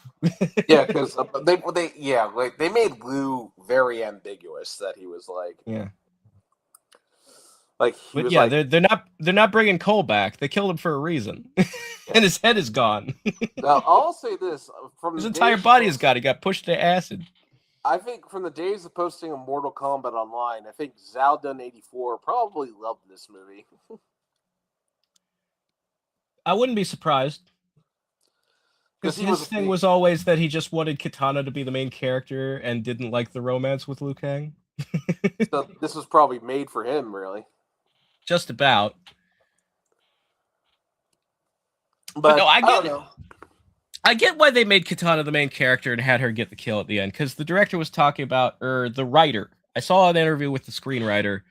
Yeah, because they made Liu very ambiguous that he was like, yeah, like he but was yeah, like, they're not bringing Cole back. They killed him for a reason, and his head is gone. Now I'll say this: from his the entire days body is gone. He got pushed to acid. I think from the days of posting a Mortal Kombat online, I think Zaldun84 probably loved this movie. I wouldn't be surprised. Because his thing was always that he just wanted Kitana to be the main character and didn't like the romance with Liu Kang. So this was probably made for him, really. Just about. But no, I don't know. I get why they made Kitana the main character and had her get the kill at the end, because the director was talking about, or the writer. I saw an interview with the screenwriter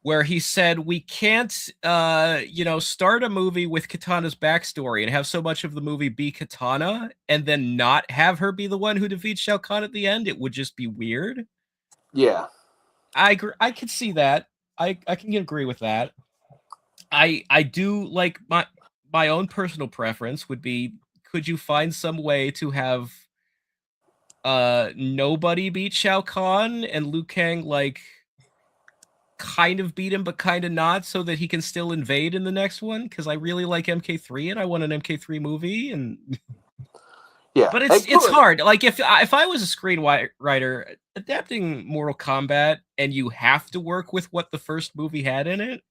where he said, we can't, start a movie with Kitana's backstory and have so much of the movie be Kitana and then not have her be the one who defeats Shao Kahn at the end. It would just be weird. Yeah. I could see that. I can agree with that. I do like my own personal preference would be, could you find some way to have nobody beat Shao Kahn and Liu Kang like kind of beat him but kind of not, so that he can still invade in the next one? Because I really like MK3 and I want an MK3 movie. And yeah, but it's hard. Like if I was a screenwriter adapting Mortal Kombat and you have to work with what the first movie had in it,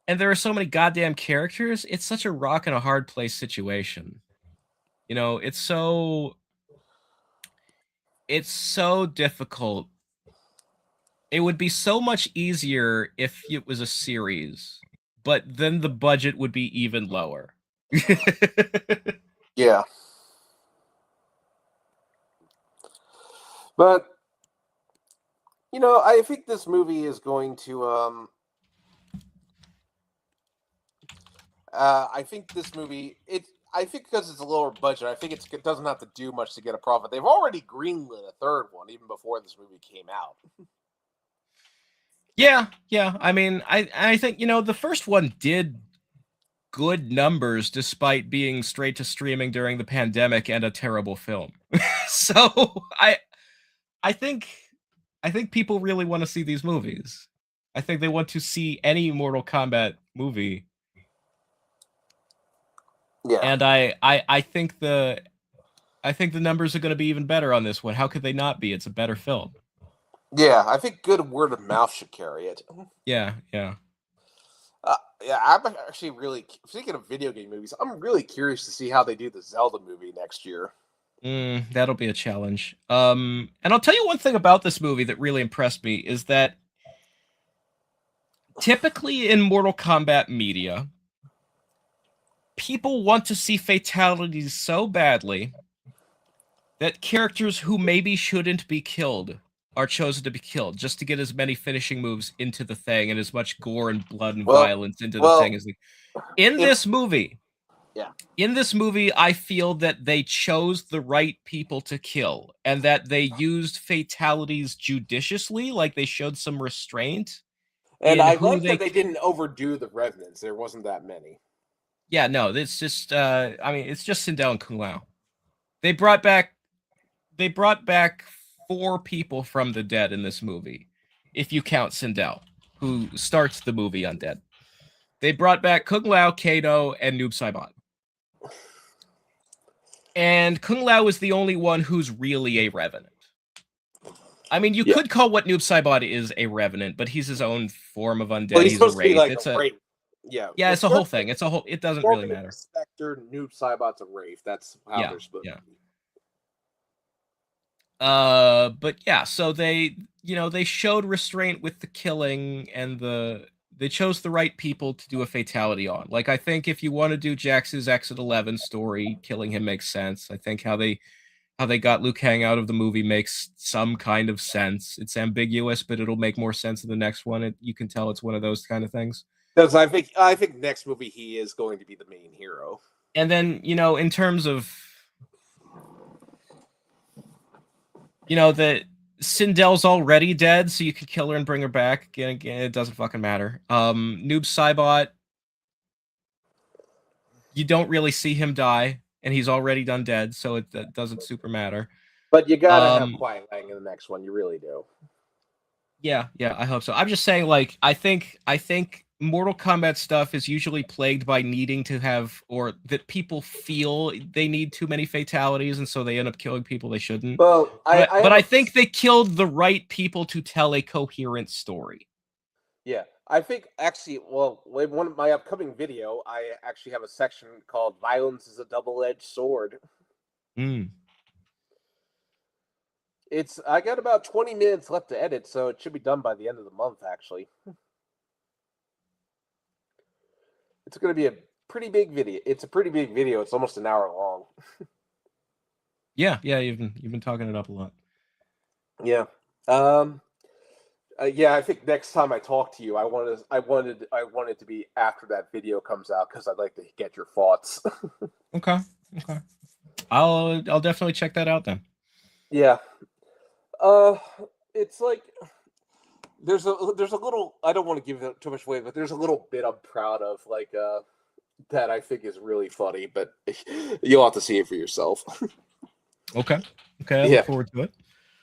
and there are so many goddamn characters, it's such a rock and a hard place situation. You know, it's so difficult. It would be so much easier if it was a series, but then the budget would be even lower. Yeah. But, I think this movie is going to, I think this movie, I think because it's a lower budget, I think it doesn't have to do much to get a profit. They've already greenlit a third one even before this movie came out. Yeah. I mean, I think, the first one did good numbers despite being straight to streaming during the pandemic and a terrible film. So I think people really want to see these movies. I think they want to see any Mortal Kombat movie. Yeah. And I think the numbers are going to be even better on this one. How could they not be? It's a better film. Yeah, I think good word of mouth should carry it. Yeah. Yeah, I'm actually really, speaking of video game movies, I'm really curious to see how they do the Zelda movie next year. That'll be a challenge. And I'll tell you one thing about this movie that really impressed me is that typically in Mortal Kombat media, people want to see fatalities so badly that characters who maybe shouldn't be killed are chosen to be killed, just to get as many finishing moves into the thing and as much gore and blood and violence into the thing as they... In this movie, I feel that they chose the right people to kill and that they used fatalities judiciously, like they showed some restraint. And I like that they didn't overdo the revenants. There wasn't that many. Yeah, no, it's just I mean, it's just Sindel and Kung Lao. They brought back 4 people from the dead in this movie, if you count Sindel, who starts the movie undead. They brought back Kung Lao, Kato, and Noob Saibot. And Kung Lao is the only one who's really a revenant. I mean, you could call what Noob Saibot is a revenant, but he's his own form of undead. Well, he's a supposed to be wraith. like It's a wraith. Yeah. Yeah, Well, it's a whole thing. It's a whole. It doesn't really matter. Spectre, Noob Saibot's a wraith. That's how they're supposed to be. But yeah, so they showed restraint with the killing, and they chose the right people to do a fatality on. Like, I think if you want to do Jax's Exit 11 story, killing him makes sense. I think how they got Liu Kang out of the movie makes some kind of sense. It's ambiguous, but it'll make more sense in the next one. You can tell it's one of those kind of things. Because I think next movie he is going to be the main hero. And then, in terms of that Sindel's already dead, so you can kill her and bring her back. Again, it doesn't fucking matter. Noob Saibot, you don't really see him die, and he's already done dead, so that doesn't super matter. But you gotta have Quiet Lang in the next one. You really do. Yeah, I hope so. I'm just saying, like, I think Mortal Kombat stuff is usually plagued by needing to have, or that people feel they need too many fatalities, and so they end up killing people they shouldn't. Well, I think they killed the right people to tell a coherent story. Yeah, I think actually, well, one of my upcoming video, I actually have a section called "Violence is a Double-Edged Sword." I got about 20 minutes left to edit, so it should be done by the end of the month, actually. It's going to be a pretty big video. It's a pretty big video. It's almost an hour long. Yeah, you've been talking it up a lot. Yeah. Yeah, I think next time I talk to you, I wanted to be after that video comes out, because I'd like to get your thoughts. Okay. I'll definitely check that out then. Yeah. It's like there's a little, I don't want to give too much away, but there's a little bit I'm proud of, like that I think is really funny, but you'll have to see it for yourself. Okay. I look forward to it.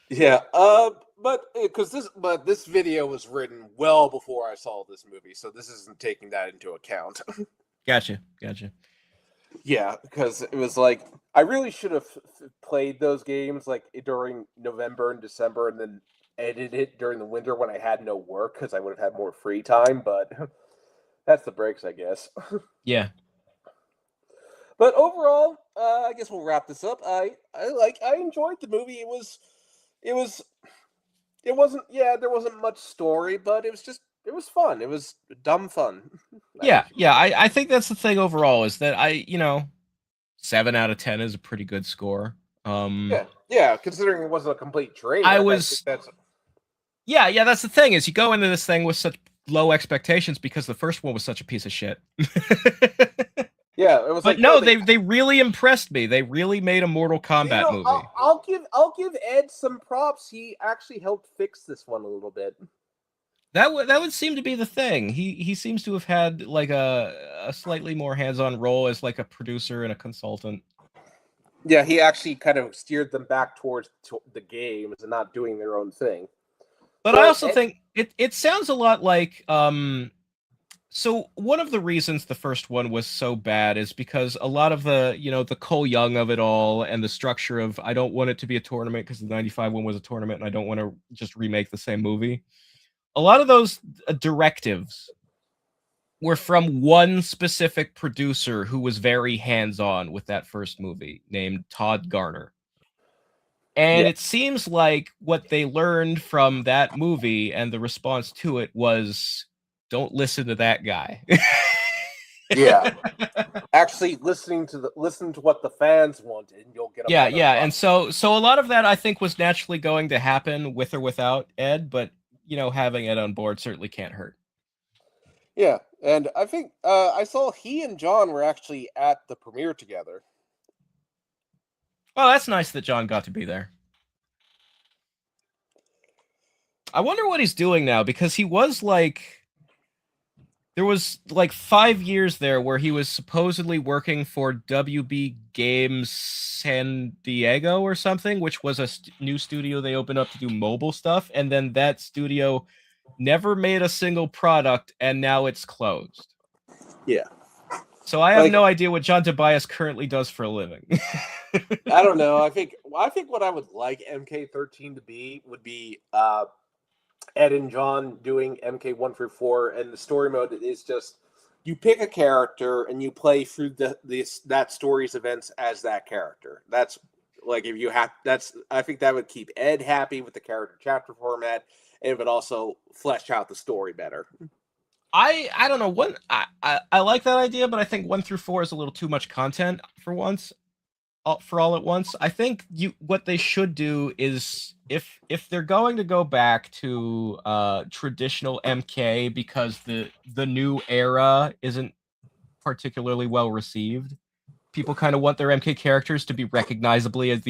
Yeah. But this video was written well before I saw this movie, so this isn't taking that into account. Gotcha. Yeah, because it was like, I really should have played those games like during November and December, and then edited it during the winter when I had no work, because I would have had more free time. But that's the breaks, I guess. Yeah. But overall, I guess we'll wrap this up. I enjoyed the movie. There wasn't much story, but it was fun. It was dumb fun. Yeah. I think that's the thing overall, is that 7 out of 10 is a pretty good score. Yeah, considering it wasn't a complete train. That's the thing, is you go into this thing with such low expectations because the first one was such a piece of shit. Yeah, it was. But they really impressed me. They really made a Mortal Kombat movie. I'll give Ed some props. He actually helped fix this one a little bit. That would seem to be the thing. He seems to have had like a slightly more hands-on role as like a producer and a consultant. Yeah, he actually kind of steered them back towards the games and not doing their own thing. But I also think it sounds a lot like so one of the reasons the first one was so bad is because a lot of the, the Cole Young of it all, and the structure of, I don't want it to be a tournament because the 95 one was a tournament and I don't want to just remake the same movie. A lot of those directives were from one specific producer who was very hands-on with that first movie, named Todd Garner. And it seems like what they learned from that movie and the response to it was, don't listen to that guy. Yeah. Actually, listen to what the fans wanted, and you'll get a better product. And so a lot of that, I think, was naturally going to happen with or without Ed, but having Ed on board certainly can't hurt. Yeah, and I think I saw he and John were actually at the premiere together. Oh, that's nice that John got to be there. I wonder what he's doing now, because he was like, There was like 5 years there where he was supposedly working for WB Games San Diego or something, which was a new studio they opened up to do mobile stuff, and then that studio never made a single product, and now it's closed. Yeah. So I have no idea what John Tobias currently does for a living. I don't know. I think what I would like MK13 to be would be Ed and John doing MK1 through 4, and the story mode is just you pick a character and you play through that story's events as that character. That's like if you have I think that would keep Ed happy with the character chapter format, and it would also flesh out the story better. I don't know. I like that idea, but I think 1 through 4 is a little too much content for once. For all at once. I think what they should do is if they're going to go back to traditional MK because the new era isn't particularly well received. People kind of want their MK characters to be recognizably as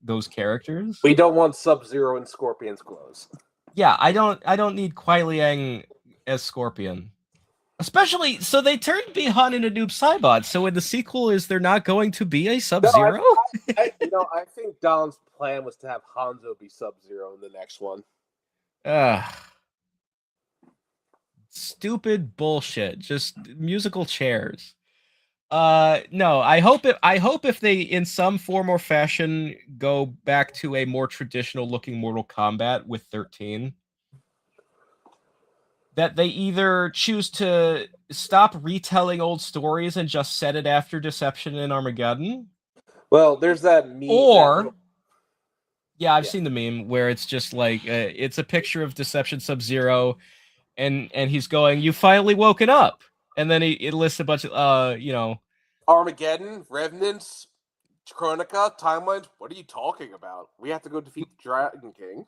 those characters. We don't want Sub-Zero and Scorpion's clothes. Yeah, I don't need Kuai Liang as Scorpion. Especially, so they turned Bi-Han into Noob Saibot. So in the sequel, is there not going to be a Sub-Zero? I think Don's plan was to have Hanzo be Sub-Zero in the next one. Stupid bullshit. Just musical chairs. No, I hope if they, in some form or fashion, go back to a more traditional looking Mortal Kombat with 13. That they either choose to stop retelling old stories and just set it after Deception and Armageddon. Well, there's that meme. Or, I've seen the meme where it's just like, it's a picture of Deception Sub-Zero, and he's going, "You finally woken up." And then it lists a bunch of, Armageddon, Revenants, Chronica, Timelines. What are you talking about? We have to go defeat the Dragon King.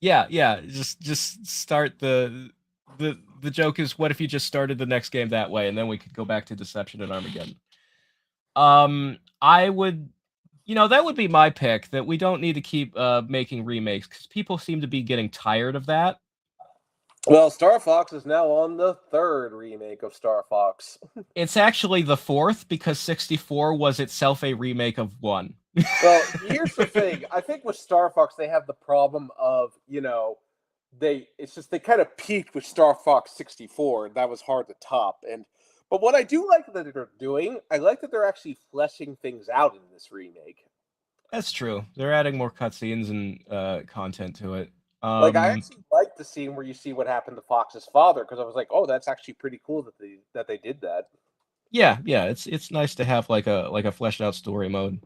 Yeah. Just start the joke is, what if you just started the next game that way, and then we could go back to Deception and Armageddon. I would, that would be my pick, that we don't need to keep making remakes, because people seem to be getting tired of that. Well, Star Fox is now on the 3rd remake of Star Fox. It's actually the 4th, because 64 was itself a remake of 1. Well, here's the thing. I think with Star Fox, they have the problem of, they kind of peaked with Star Fox 64, and that was hard to top. But what I do like that they're doing, I like that they're actually fleshing things out in this remake. That's true. They're adding more cutscenes and content to it. I actually like the scene where you see what happened to Fox's father, because I was like, oh, that's actually pretty cool that they did that. Yeah, it's nice to have like a fleshed out story mode.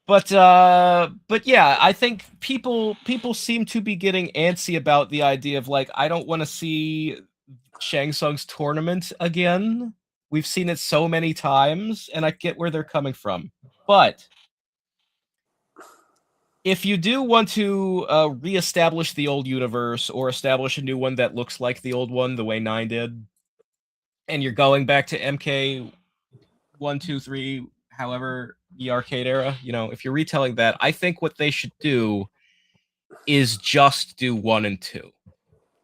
But yeah, I think people seem to be getting antsy about the idea of like, I don't want to see Shang Tsung's tournament again. We've seen it so many times, and I get where they're coming from. But if you do want to reestablish the old universe or establish a new one that looks like the old one, the way 9 did, and you're going back to MK 1, 2, 3, however, the arcade era, if you're retelling that, I think what they should do is just do 1 and 2.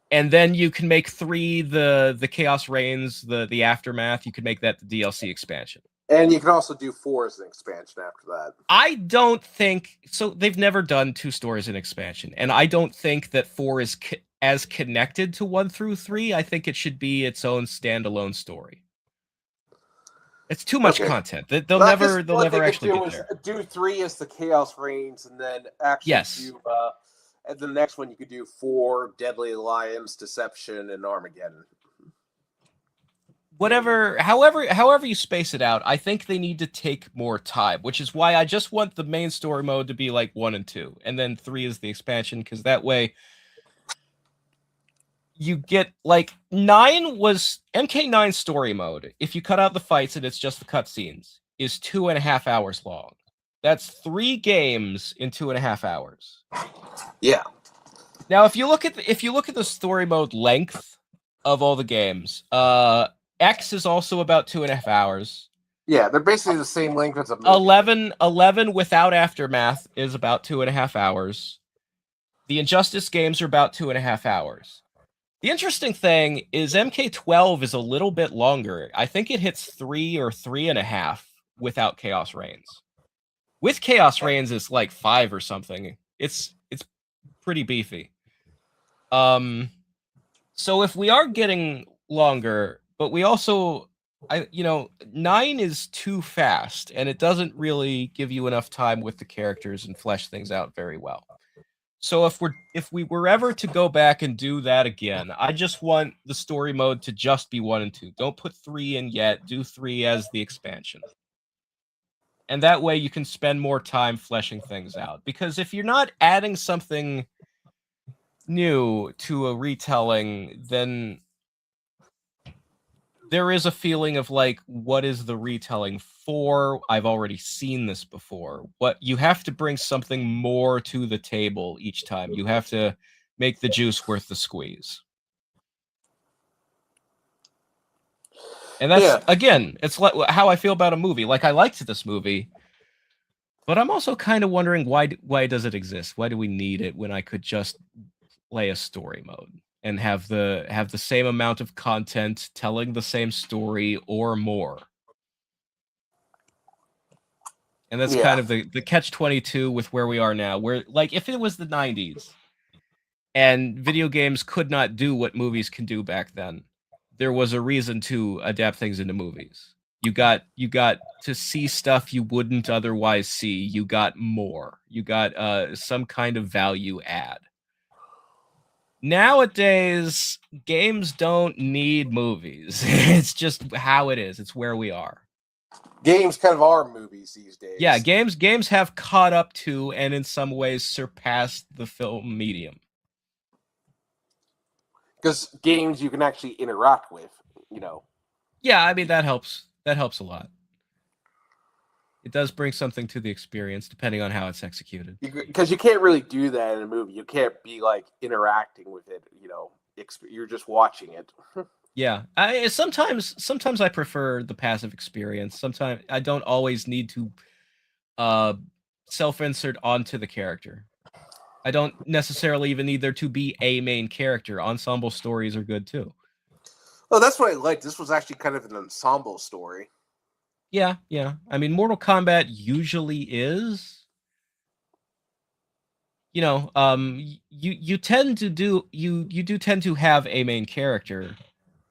And then you can make 3 the Chaos Reigns, the Aftermath. You could make that the DLC expansion. And you can also do 4 as an expansion after that. I don't think... So they've never done 2 stories in expansion. And I don't think that 4 is as connected to 1 through 3. I think it should be its own standalone story. It's too much content. They'll never actually get there. Do 3 as the Chaos Reigns, and then actually do... and the next one you could do 4, Deadly Alliance, Deception, and Armageddon. However you space it out, I think they need to take more time, which is why I just want the main story mode to be like 1 and 2, and then 3 is the expansion, because that way you get like 9 was MK9 story mode. If you cut out the fights and it's just the cutscenes, is 2.5 hours long. That's 3 games in 2.5 hours. Yeah. Now, if you look at the story mode length of all the games, X is also about 2.5 hours. Yeah, they're basically the same length as a movie. 11 without Aftermath is about 2.5 hours. The Injustice games are about 2.5 hours. The interesting thing is MK12 is a little bit longer. I think it hits 3 or 3.5 without Chaos Reigns. With Chaos Reigns, it's like 5 or something. It's pretty beefy. So if we are getting longer, but we also, 9 is too fast, and it doesn't really give you enough time with the characters and flesh things out very well. So if we were ever to go back and do that again, I just want the story mode to just be 1 and 2. Don't put 3 in yet. Do 3 as the expansion. And that way you can spend more time fleshing things out. Because if you're not adding something new to a retelling, then there is a feeling of like, what is the retelling for? I've already seen this before. What you have to bring something more to the table each time. You have to make the juice worth the squeeze. And that's again, it's like how I feel about a movie. Like I liked this movie, but I'm also kind of wondering why does it exist? Why do we need it when I could just play a story mode and have the same amount of content telling the same story or more? And that's kind of the catch-22 with where we are now. Where like if it was the 90s and video games could not do what movies can do back then, there was a reason to adapt things into movies. You got to see stuff you wouldn't otherwise see. You got more. You got some kind of value add. Nowadays, games don't need movies. It's just how it is. It's where we are. Games kind of are movies these days. Yeah, games have caught up to and in some ways surpassed the film medium. Because games you can actually interact with, Yeah, I mean that helps. That helps a lot. It does bring something to the experience, depending on how it's executed. Because you can't really do that in a movie. You can't be like interacting with it. You're just watching it. Yeah, sometimes I prefer the passive experience. Sometimes I don't always need to self-insert onto the character. I don't necessarily even need there to be a main character. Ensemble stories are good too. Well, that's what I liked. This was actually kind of an ensemble story. Yeah. I mean, Mortal Kombat usually is. You tend to do you do tend to have a main character.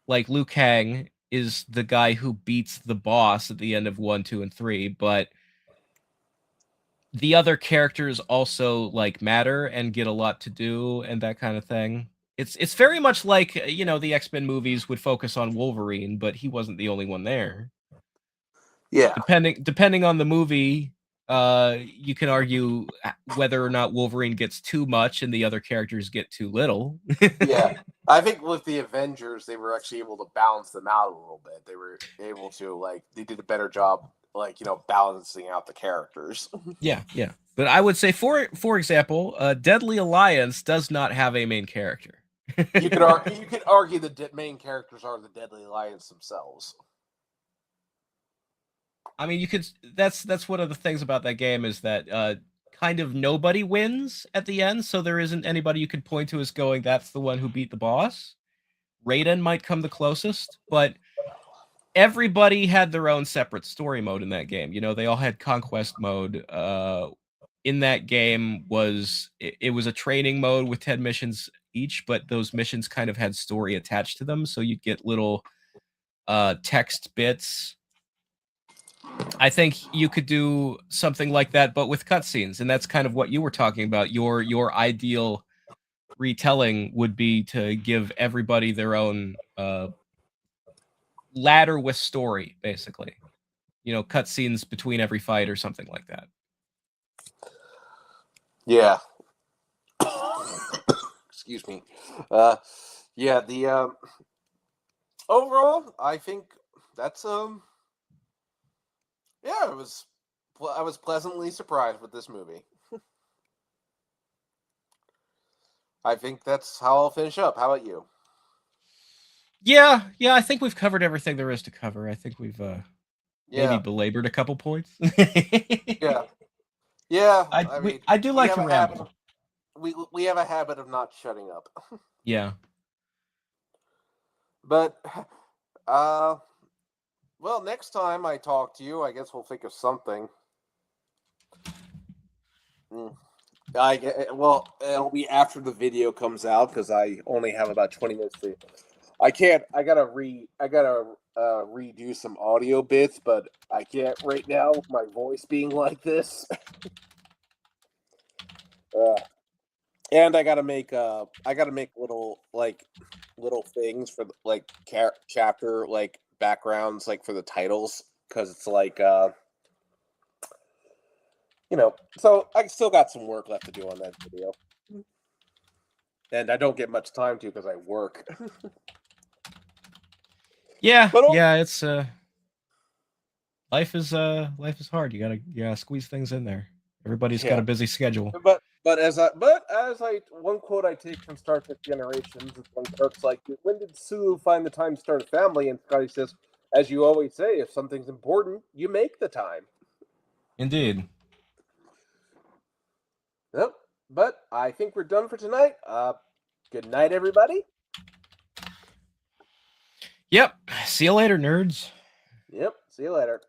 Like Liu Kang is the guy who beats the boss at the end of 1, 2, and 3, but the other characters also like matter and get a lot to do and that kind of thing. It's very much like the X-Men movies would focus on Wolverine, but he wasn't the only one there. Yeah. Depending on the movie, you can argue whether or not Wolverine gets too much and the other characters get too little. Yeah. I think with the Avengers, they were actually able to balance them out a little bit. They were able to they did a better job balancing out the characters. Yeah. But I would say, for example, Deadly Alliance does not have a main character. You could argue the main characters are the Deadly Alliance themselves. I mean, you could. That's one of the things about that game is that kind of nobody wins at the end, so there isn't anybody you could point to as going, "That's the one who beat the boss." Raiden might come the closest, but everybody had their own separate story mode in that game. They all had conquest mode. In that game it was a training mode with 10 missions each, but those missions kind of had story attached to them, so you'd get little text bits. I think you could do something like that, but with cutscenes, and that's kind of what you were talking about. Your ideal retelling would be to give everybody their own ladder with story, basically. Cutscenes between every fight or something like that. Yeah. Excuse me. Yeah. The overall, I think that's yeah. I was pleasantly surprised with this movie. I think that's how I'll finish up. How about you? Yeah. I think we've covered everything there is to cover. I think we've maybe belabored a couple points. Yeah. I do like to ramble. We have a habit of not shutting up. Yeah. But well, next time I talk to you, I guess we'll think of something. Well, it'll be after the video comes out because I only have about 20 minutes to. I can't. I gotta redo some audio bits, but I can't right now with my voice being like this. And I gotta make little things for like chapter like backgrounds like for the titles because it's like so I still got some work left to do on that video, and I don't get much time to because I work. Yeah, But yeah, it's life is hard. You gotta squeeze things in there. Everybody's got yeah, a busy schedule. but as I one quote I take from Star Trek Generations is when Kirk's like, "When did Sulu find the time to start a family?" And Scotty says, "As you always say, if something's important, you make the time." Indeed. Yep. But I think we're done for tonight. Good night, everybody. Yep. See you later, nerds. Yep. See you later.